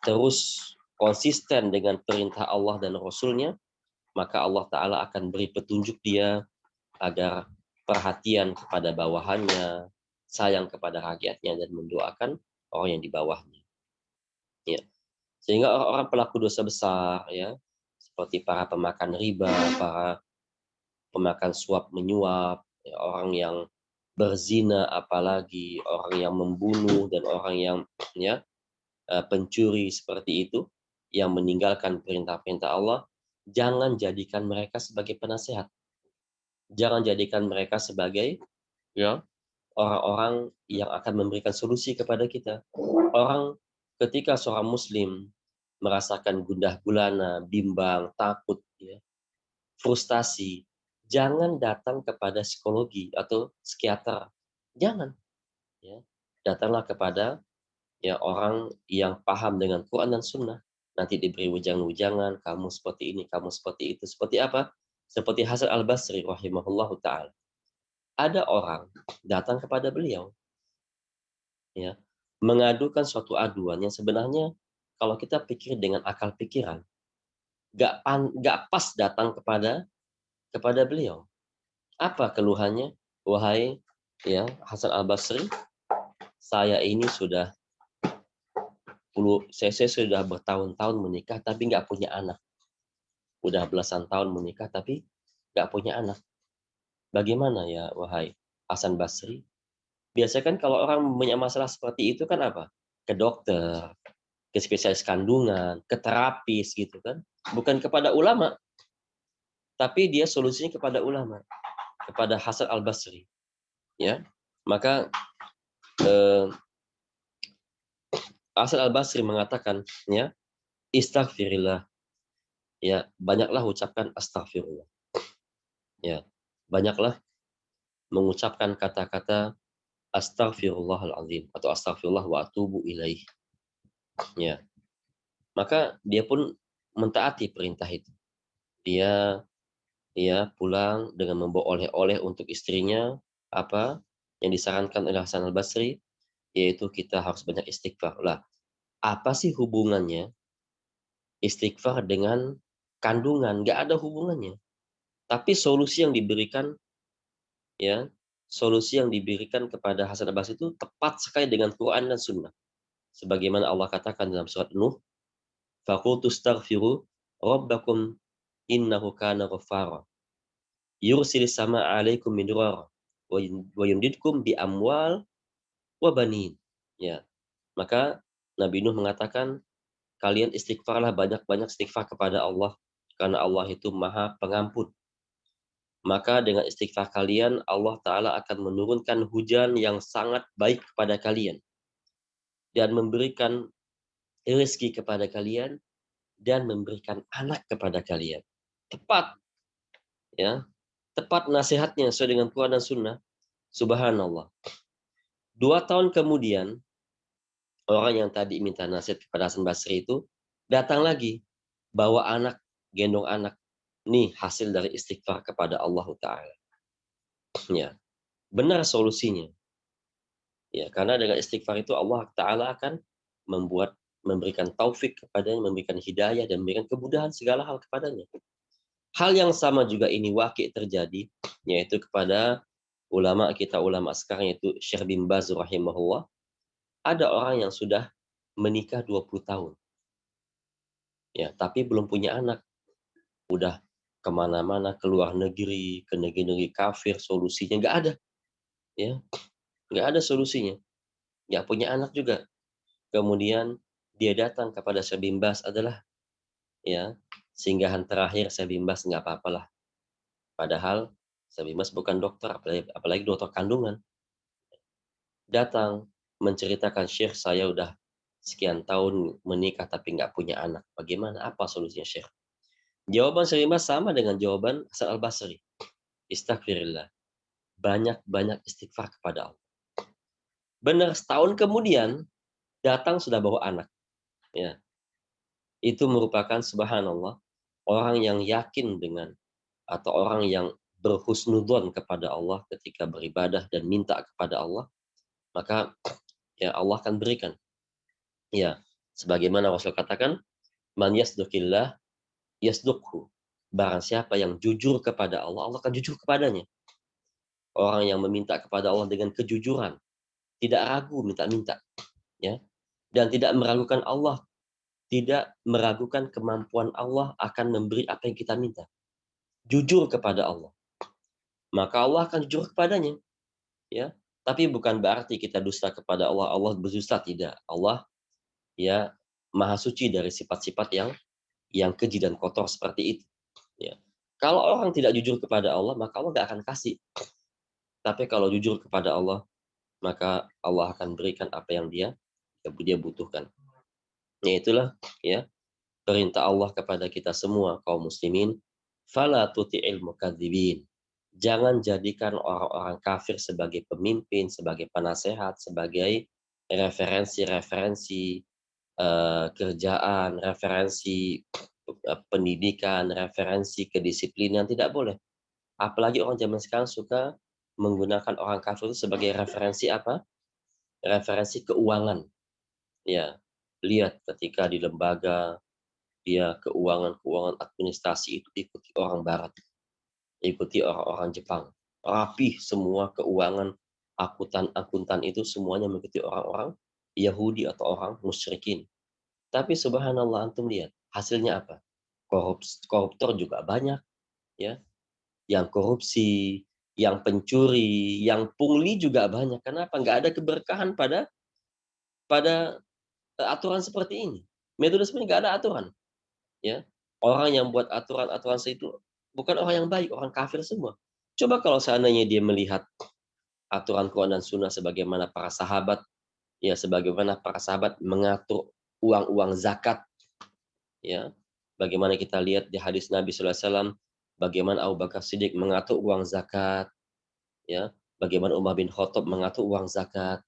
terus konsisten dengan perintah Allah dan Rasul-Nya, maka Allah Ta'ala akan beri petunjuk dia agar perhatian kepada bawahannya, sayang kepada rakyatnya, dan mendoakan orang yang di bawahnya. Ya. Sehingga orang-orang pelaku dosa besar, ya, seperti para pemakan riba, para pemakan suap menyuap, ya, orang yang berzina, apalagi orang yang membunuh dan orang yang ya pencuri seperti itu, yang meninggalkan perintah-perintah Allah, jangan jadikan mereka sebagai penasehat. Jangan jadikan mereka sebagai ya orang-orang yang akan memberikan solusi kepada kita. Orang ketika seorang muslim merasakan gundah gulana, bimbang, takut, ya, frustasi, jangan datang kepada psikologi atau psikiater. Jangan. Ya. Datanglah kepada ya orang yang paham dengan Quran dan Sunnah. Nanti diberi wejangan-wejangan, kamu seperti ini, kamu seperti itu. Seperti apa? Seperti Hasan al-Basri rahimahullahu ta'ala. Ada orang datang kepada beliau, ya, mengadukan suatu aduan yang sebenarnya kalau kita pikir dengan akal pikiran, gak pas datang kepada beliau. Apa keluhannya? Wahai ya Hasan al-Basri, saya ini sudah saya sudah bertahun-tahun menikah tapi nggak punya anak. Udah belasan tahun menikah tapi nggak punya anak. Bagaimana ya wahai Hasan Basri? Biasanya kan kalau orang punya masalah seperti itu kan apa? Ke dokter, ke spesialis kandungan, ke terapis gitu kan. Bukan kepada ulama. Tapi dia solusinya kepada ulama, kepada Hasan al-Basri. Ya. Maka Hasan al-Basri mengatakan, ya, istaghfirillah. Ya, banyaklah ucapkan astaghfirullah. Ya, banyaklah mengucapkan kata-kata astaghfirullahalazim atau astaghfirullah wa atubu ilaih. Ya. Maka dia pun mentaati perintah itu. Dia pulang dengan membawa oleh-oleh untuk istrinya, apa yang disarankan oleh Hasan al-Basri, yaitu kita harus banyak istighfar. Lah, apa sih hubungannya istighfar dengan kandungan? Nggak ada hubungannya. Tapi solusi yang diberikan, ya, solusi yang diberikan kepada Hasan al-Basri itu tepat sekali dengan Quran dan Sunnah. Sebagaimana Allah katakan dalam surat Nuh, faqultu astaghfiru rabbakum innahu kana ghaffara yursilis sama alaikum midrara wa yumdidkum bi amwal wa banin. Ya. Maka Nabi Nuh mengatakan, kalian istighfarlah, banyak-banyak istighfar kepada Allah karena Allah itu Maha Pengampun. Maka dengan istighfar kalian Allah Ta'ala akan menurunkan hujan yang sangat baik kepada kalian dan memberikan rezeki kepada kalian dan memberikan anak kepada kalian. Tepat, ya, tepat nasihatnya sesuai dengan Quran dan Sunnah. Subhanallah. 2 tahun kemudian, orang yang tadi minta nasihat kepada Hasan Basri itu datang lagi, bawa anak, gendong anak. Nih hasil dari istighfar kepada Allah Ta'ala. Ya, benar solusinya. Ya, karena dengan istighfar itu Allah Ta'ala akan memberikan taufik kepadanya, memberikan hidayah, dan memberikan kemudahan segala hal kepadanya. Hal yang sama juga ini waqi' terjadi, yaitu kepada ulama kita, ulama sekarang, yaitu Syekh bin Baz rahimahullah. Ada orang yang sudah menikah 20 tahun. Ya, tapi belum punya anak. Udah kemana-mana, ke luar negeri, ke negeri-negeri kafir, solusinya nggak ada. Ya, nggak ada solusinya. Nggak punya anak juga. Kemudian dia datang kepada Syekh bin Baz adalah ya singgahan terakhir Syekh bin Baz, nggak apa-apalah. Padahal Syekh bin Baz bukan dokter, apalagi dokter kandungan. Datang menceritakan, Syekh, saya udah sekian tahun menikah tapi nggak punya anak. Bagaimana? Apa solusinya, Syekh? Jawaban Syekh bin Baz sama dengan jawaban Hasan al-Basri. Istaghfirillah. Banyak-banyak istighfar kepada Allah. Benar, setahun kemudian datang sudah bawa anak. Ya. Itu merupakan subhanallah orang yang yakin dengan atau orang yang berhusnudzon kepada Allah ketika beribadah dan minta kepada Allah, maka ya Allah akan berikan. Ya, sebagaimana Rasul katakan, man yasduqillah yasduqhu. Barang siapa yang jujur kepada Allah, Allah akan jujur kepadanya. Orang yang meminta kepada Allah dengan kejujuran, tidak ragu minta-minta, ya, dan tidak meragukan Allah, tidak meragukan kemampuan Allah akan memberi apa yang kita minta. Jujur kepada Allah, maka Allah akan jujur kepadanya, ya. Tapi bukan berarti kita dusta kepada Allah, Allah berdusta, tidak. Allah, ya, maha suci dari sifat-sifat yang keji dan kotor seperti itu, ya. Kalau orang tidak jujur kepada Allah, maka Allah nggak akan kasih. Tapi kalau jujur kepada Allah, maka Allah akan berikan apa yang dia butuhkan. Ya itulah, ya, perintah Allah kepada kita semua kaum muslimin, fala tuti'il mukadzibin. Jangan jadikan orang-orang kafir sebagai pemimpin, sebagai penasehat, sebagai referensi-referensi kerjaan, referensi pendidikan, referensi kedisiplinan. Tidak boleh. Apalagi orang zaman sekarang suka menggunakan orang kafir itu sebagai referensi apa? Referensi keuangan. Ya, lihat ketika di lembaga, dia keuangan administrasi itu ikuti orang barat, ikuti orang-orang Jepang. Rapih semua keuangan, akuntan itu semuanya mengikuti orang-orang Yahudi atau orang musyrikin. Tapi subhanallah, antum lihat hasilnya apa? Koruptor juga banyak, ya. Yang korupsi, yang pencuri, yang pungli juga banyak. Kenapa? Nggak ada keberkahan pada aturan seperti ini. Metode seperti ini nggak ada aturan, ya. Orang yang buat aturan-aturan itu bukan orang yang baik, orang kafir semua. Coba kalau seandainya dia melihat aturan Quran dan Sunnah sebagaimana para sahabat, ya, sebagaimana para sahabat mengatur uang-uang zakat, ya. Bagaimana kita lihat di hadis Nabi SAW, bagaimana Abu Bakar Siddiq mengatur uang zakat, ya. Bagaimana Umar bin Khattab mengatur uang zakat.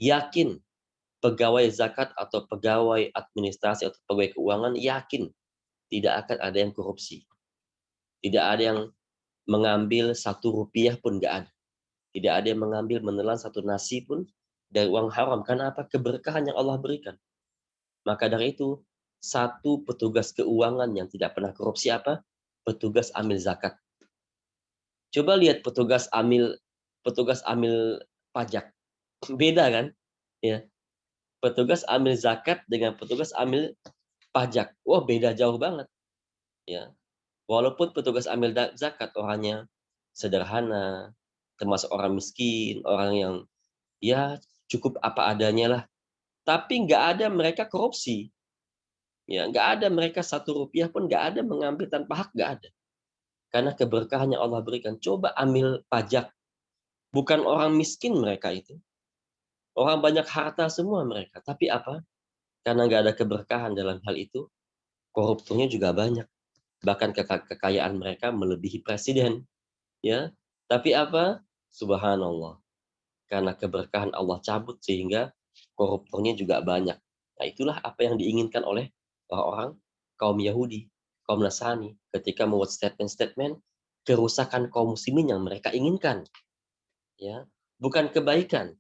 Yakin pegawai zakat atau pegawai administrasi atau pegawai keuangan yakin tidak akan ada yang korupsi. Tidak ada yang mengambil 1 rupiah pun, nggak ada. Tidak ada yang mengambil menelan 1 nasi pun dari uang haram. Karena apa? Keberkahan yang Allah berikan. Maka dari itu, 1 petugas keuangan yang tidak pernah korupsi apa? Petugas amil zakat. Coba lihat petugas amil pajak. Beda kan? Ya. Petugas amil zakat dengan petugas amil pajak. Wah, beda jauh banget. Ya. Walaupun petugas amil zakat orangnya sederhana, termasuk orang miskin, orang yang ya cukup apa adanya lah. Tapi nggak ada mereka korupsi. Ya, nggak ada mereka 1 rupiah pun nggak ada mengambil tanpa hak, nggak ada. Karena keberkahan yang Allah berikan. Coba ambil pajak. Bukan orang miskin mereka itu. Orang banyak harta semua mereka. Tapi apa? Karena nggak ada keberkahan dalam hal itu, koruptornya juga banyak. Bahkan kekayaan mereka melebihi presiden. Ya, tapi apa? Subhanallah. Karena keberkahan Allah cabut sehingga koruptornya juga banyak. Nah, itulah apa yang diinginkan oleh orang-orang kaum Yahudi, kaum Nasrani ketika membuat statement-statement kerusakan kaum muslimin yang mereka inginkan. Ya, bukan kebaikan,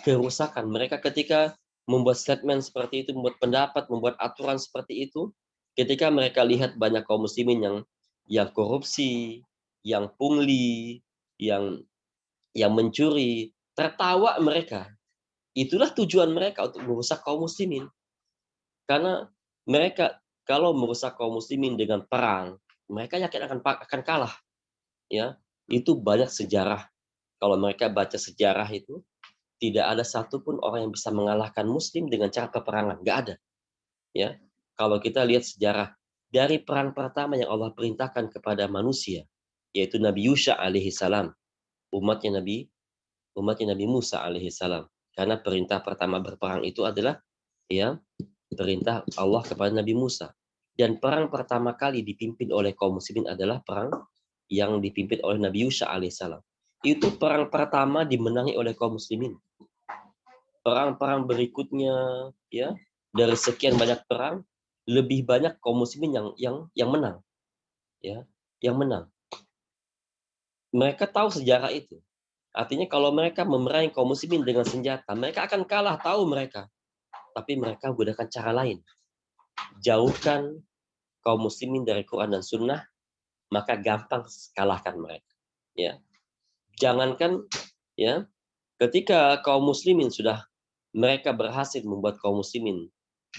kerusakan. Mereka ketika membuat statement seperti itu, membuat pendapat, membuat aturan seperti itu, ketika mereka lihat banyak kaum muslimin yang korupsi, yang pungli, yang mencuri, tertawa mereka. Itulah tujuan mereka untuk merusak kaum muslimin. Karena mereka kalau merusak kaum muslimin dengan perang, mereka yakin akan kalah. Ya, itu banyak sejarah. Kalau mereka baca sejarah itu, tidak ada satupun orang yang bisa mengalahkan muslim dengan cara peperangan. Nggak ada. Ya, kalau kita lihat sejarah dari perang pertama yang Allah perintahkan kepada manusia, yaitu Nabi Yusha alaihi salam, umatnya Nabi Musa alaihi salam. Karena perintah pertama berperang itu adalah, ya, perintah Allah kepada Nabi Musa. Dan perang pertama kali dipimpin oleh kaum muslimin adalah perang yang dipimpin oleh Nabi Yusha alaihissalam. Itu perang pertama dimenangi oleh kaum muslimin. Perang-perang berikutnya, ya, dari sekian banyak perang, lebih banyak kaum muslimin yang menang. Ya, yang menang. Mereka tahu sejarah itu. Artinya kalau mereka memerangi kaum muslimin dengan senjata, mereka akan kalah, tahu mereka. Tapi mereka menggunakan cara lain. Jauhkan kaum muslimin dari Quran dan Sunnah, maka gampang kalahkan mereka. Ya, jangankan ya, ketika kaum muslimin sudah mereka berhasil membuat kaum muslimin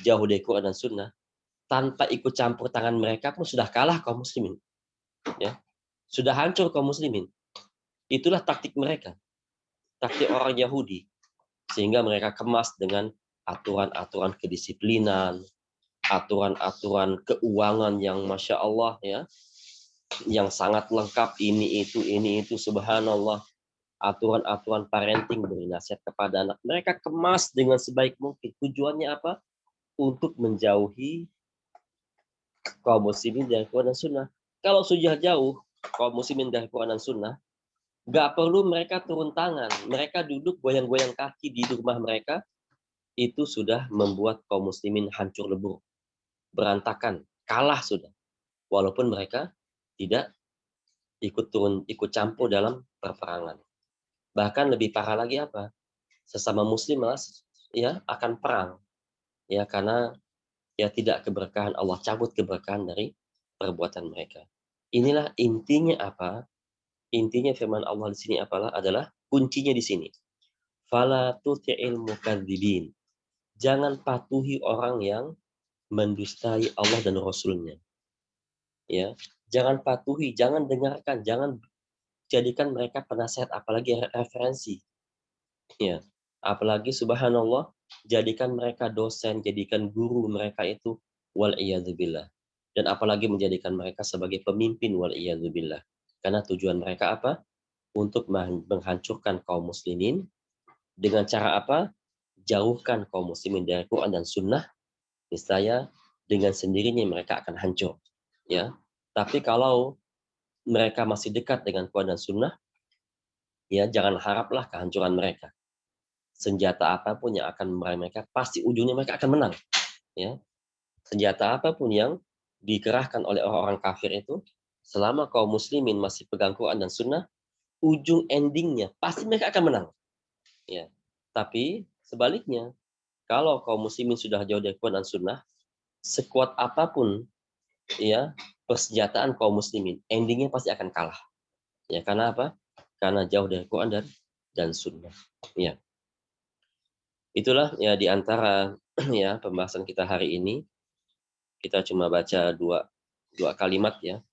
jauh dari Quran dan Sunnah, tanpa ikut campur tangan mereka pun sudah kalah kaum muslimin. Ya, sudah hancur kaum muslimin. Itulah taktik mereka, taktik orang Yahudi, sehingga mereka kemas dengan aturan-aturan kedisiplinan, aturan-aturan keuangan yang masya Allah ya, yang sangat lengkap, ini itu subhanallah, aturan-aturan parenting, beri nasihat kepada anak, mereka kemas dengan sebaik mungkin. Tujuannya apa? Untuk menjauhi kaum muslimin dari Quran dan Sunnah. Kalau sudah jauh kaum muslimin dari Quran dan Sunnah, nggak perlu mereka turun tangan, mereka duduk goyang-goyang kaki di rumah mereka, itu sudah membuat kaum muslimin hancur lebur, berantakan, kalah sudah. Walaupun mereka tidak ikut campur dalam perperangan. Bahkan lebih parah lagi apa? Sesama muslim ya akan perang. Ya karena ya tidak keberkahan, Allah cabut keberkahan dari perbuatan mereka. Inilah intinya apa? Intinya firman Allah di sini adalah kuncinya di sini. Fala tuti'il mukadzibin. Jangan patuhi orang yang mendustai Allah dan Rasulnya. Ya, jangan patuhi, jangan dengarkan, jangan jadikan mereka penasihat, apalagi referensi. Ya, apalagi subhanallah, jadikan mereka dosen, jadikan guru mereka itu, wal iyadzubillah. Dan apalagi menjadikan mereka sebagai pemimpin, wal iyadzubillah. Karena tujuan mereka apa? Untuk menghancurkan kaum muslimin. Dengan cara apa? Jauhkan kaum muslimin dari Quran dan Sunnah. Niscaya dengan sendirinya mereka akan hancur. Ya, tapi kalau mereka masih dekat dengan Quran dan Sunnah, ya jangan haraplah kehancuran mereka. Senjata apapun yang akan meraih mereka, pasti ujungnya mereka akan menang. Ya, senjata apapun yang dikerahkan oleh orang-orang kafir itu, selama kaum muslimin masih pegang Quran dan Sunnah, ujung endingnya pasti mereka akan menang. Ya, tapi sebaliknya, kalau kaum muslimin sudah jauh dari Quran dan Sunnah, sekuat apapun ya persenjataan kaum muslimin, endingnya pasti akan kalah. Ya, karena apa? Karena jauh dari Quran dan Sunnah. Ya, itulah ya di antara ya pembahasan kita hari ini. Kita cuma baca dua kalimat ya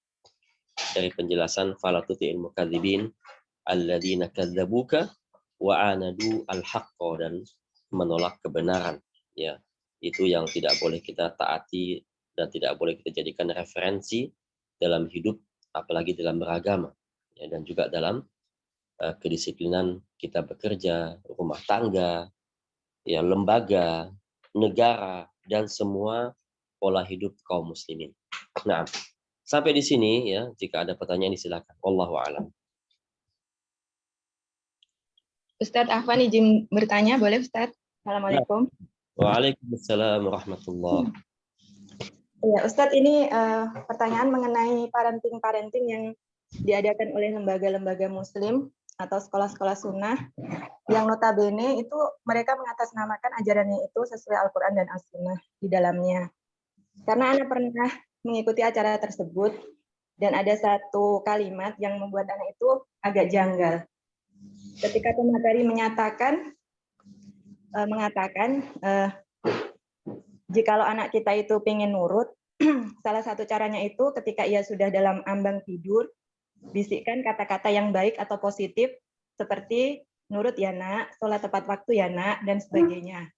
dari penjelasan falatuti'il mukadzibin alladzina kadzabuka wa anadu al-haqqa, dan menolak kebenaran. Ya, itu yang tidak boleh kita taati dan tidak boleh kita jadikan referensi dalam hidup, apalagi dalam beragama. Ya, dan juga dalam kedisiplinan kita bekerja, rumah tangga, ya lembaga, negara, dan semua pola hidup kaum muslimin. Nah, sampai di sini ya, jika ada pertanyaan silakan. Wallahu a'lam. Ustadz Afwan izin bertanya, boleh Ustadz? Assalamualaikum. Waalaikumsalam warahmatullahi. Ya, Ustadz, ini pertanyaan mengenai parenting yang diadakan oleh lembaga-lembaga muslim atau sekolah-sekolah sunnah yang notabene itu mereka mengatasnamakan ajarannya itu sesuai Al-Quran dan As-Sunnah di dalamnya. Karena Ana pernah mengikuti acara tersebut dan ada satu kalimat yang membuat Ana itu agak janggal. Ketika pemateri mengatakan jikalau anak kita itu pengen nurut, salah satu caranya itu ketika ia sudah dalam ambang tidur, bisikkan kata-kata yang baik atau positif seperti nurut ya nak, sholat tepat waktu ya nak, dan sebagainya.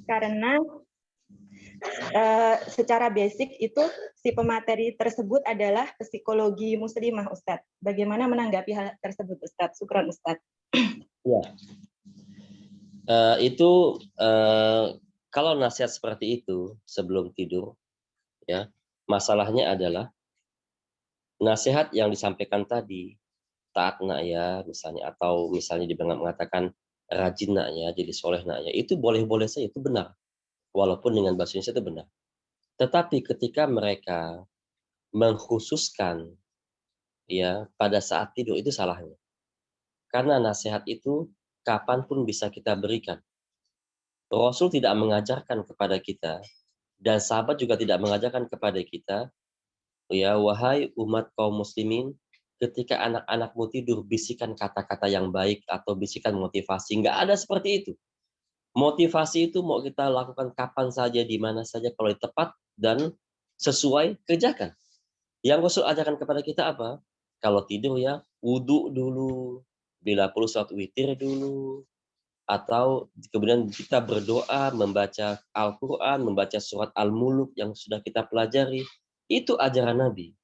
Karena secara basic itu si pemateri tersebut adalah psikologi muslimah, Ustadz. Bagaimana menanggapi hal tersebut, Ustadz? Syukran, Ustadz. Ya. Kalau nasihat seperti itu sebelum tidur, ya masalahnya adalah nasihat yang disampaikan tadi, taat nak ya misalnya, atau misalnya mengatakan rajin nak ya, jadi soleh nak ya, itu boleh-boleh saja, itu benar, walaupun dengan bahasa Indonesia itu benar. Tetapi ketika mereka mengkhususkan ya pada saat tidur, itu salahnya. Karena nasihat itu kapanpun bisa kita berikan. Rasul tidak mengajarkan kepada kita, dan sahabat juga tidak mengajarkan kepada kita Ya, wahai umat kaum muslimin, ketika anak-anakmu tidur, bisikan kata-kata yang baik atau bisikan motivasi. Nggak ada seperti itu. Motivasi itu mau kita lakukan kapan saja, di mana saja, kalau tepat dan sesuai, kerjakan. Yang Rasul ajarkan kepada kita apa? Kalau tidur ya, wudhu dulu, bila perlu sholat witir dulu, atau kemudian kita berdoa, membaca Al-Quran, membaca surat Al-Muluk yang sudah kita pelajari. Itu ajaran Nabi.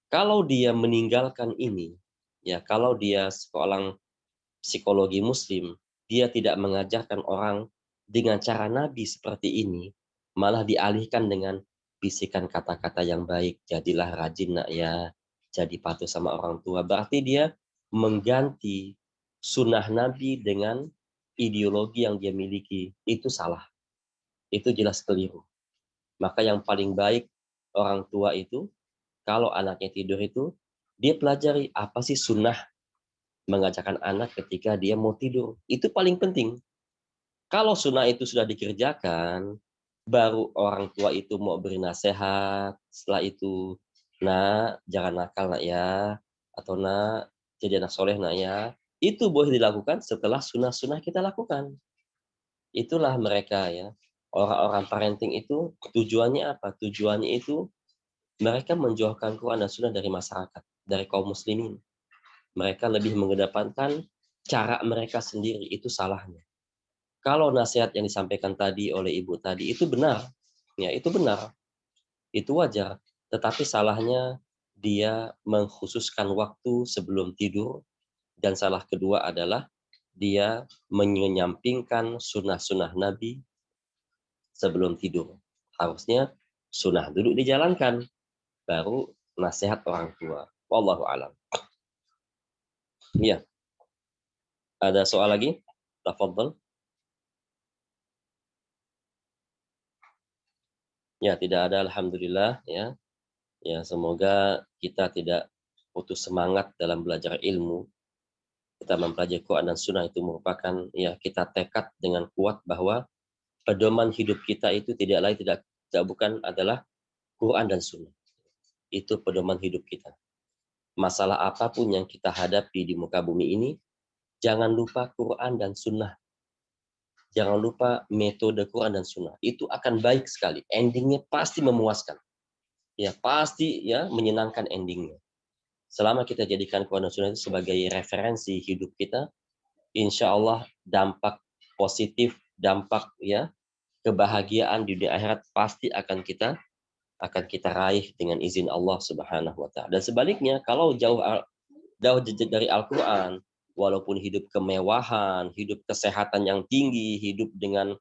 Kalau dia meninggalkan ini, ya kalau dia seorang psikologi muslim, dia tidak mengajarkan orang dengan cara Nabi seperti ini, malah dialihkan dengan bisikan kata-kata yang baik, jadilah rajin nak ya, jadi patuh sama orang tua. Berarti dia mengganti sunnah Nabi dengan ideologi yang dia miliki. Itu salah. Itu jelas keliru. Maka yang paling baik orang tua itu, kalau anaknya tidur itu, dia pelajari apa sih sunnah mengajarkan anak ketika dia mau tidur. Itu paling penting. Kalau sunnah itu sudah dikerjakan, baru orang tua itu mau beri nasihat. Setelah itu, nak, jangan nakal nak ya. Atau nak, jadi anak soleh nak ya. Itu boleh dilakukan setelah sunnah-sunnah kita lakukan. Itulah mereka ya. Orang-orang parenting itu tujuannya apa? Tujuannya itu mereka menjauhkan Quran dan sunnah dari masyarakat, dari kaum muslimin. Mereka lebih mengedepankan cara mereka sendiri, itu salahnya. Kalau nasihat yang disampaikan tadi oleh ibu tadi itu benar, ya itu benar, itu wajar. Tetapi salahnya dia mengkhususkan waktu sebelum tidur, dan salah kedua adalah dia menyampingkan sunnah-sunnah Nabi sebelum tidur. Harusnya sunnah dulu dijalankan, baru nasihat orang tua. Wallahu a'lam. Ya, ada soal lagi? Tafadhol. Ya, tidak ada, alhamdulillah ya. Ya, semoga kita tidak putus semangat dalam belajar ilmu. Kita mempelajari Quran dan Sunnah itu merupakan ya kita tekad dengan kuat bahwa pedoman hidup kita itu tidak lain tidak bukan adalah Quran dan Sunnah. Itu pedoman hidup kita. Masalah apapun yang kita hadapi di muka bumi ini, jangan lupa Quran dan Sunnah. Jangan lupa metode Quran dan Sunnah. Itu akan baik sekali. Endingnya pasti memuaskan. Ya pasti ya menyenangkan endingnya. Selama kita jadikan Quran dan Sunnah itu sebagai referensi hidup kita, insya Allah dampak positif, dampak ya kebahagiaan di dunia akhirat pasti akan kita raih dengan izin Allah Subhanahu wa taala. Dan sebaliknya, kalau jauh dari Al-Qur'an, walaupun hidup kemewahan, hidup kesehatan yang tinggi, hidup dengan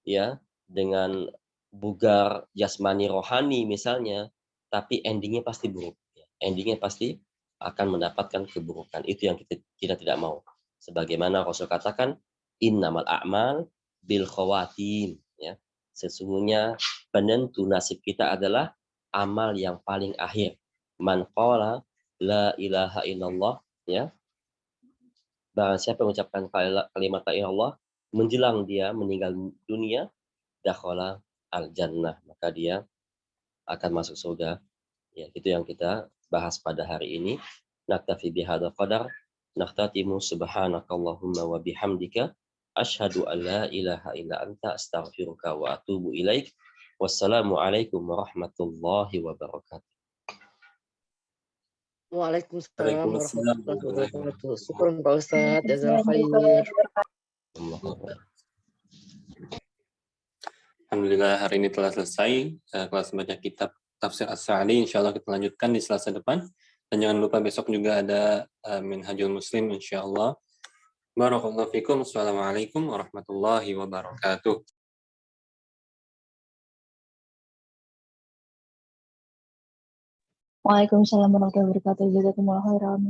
ya dengan bugar jasmani rohani misalnya, tapi endingnya pasti buruk. Endingnya pasti akan mendapatkan keburukan. Itu yang kita tidak mau. Sebagaimana Rasul katakan, innamal a'mal bil khawatim. Ya. Sesungguhnya penentu nasib kita adalah amal yang paling akhir. Man qala la ilaha illallah, ya. Barang siapa mengucapkan kalimat la ilaha illallah menjelang dia meninggal dunia, dakhala al-jannah, maka dia akan masuk surga. Ya, itu yang kita bahas pada hari ini. Naktafi bihadzal qadar. Nahtatimu subhanakallahumma wa bihamdika asyhadu an la ilaha illa anta astaghfiruka wa atubu ilaik. Wassalamualaikum warahmatullahi wabarakatuh. Waalaikumsalam warahmatullahi wabarakatuh. Syukur Pak Ustadz, jazakallahu khair. Alhamdulillah hari ini telah selesai kelas baca kitab Tafsir As-Sa'di. Insya Allah kita lanjutkan di Selasa depan. Dan jangan lupa besok juga ada Minhajul Muslim insya Allah. Barakallahu fikum. Wassalamualaikum warahmatullahi wabarakatuh. Waalaikumsalam warahmatullahi wabarakatuh. Jazakumullah khairan.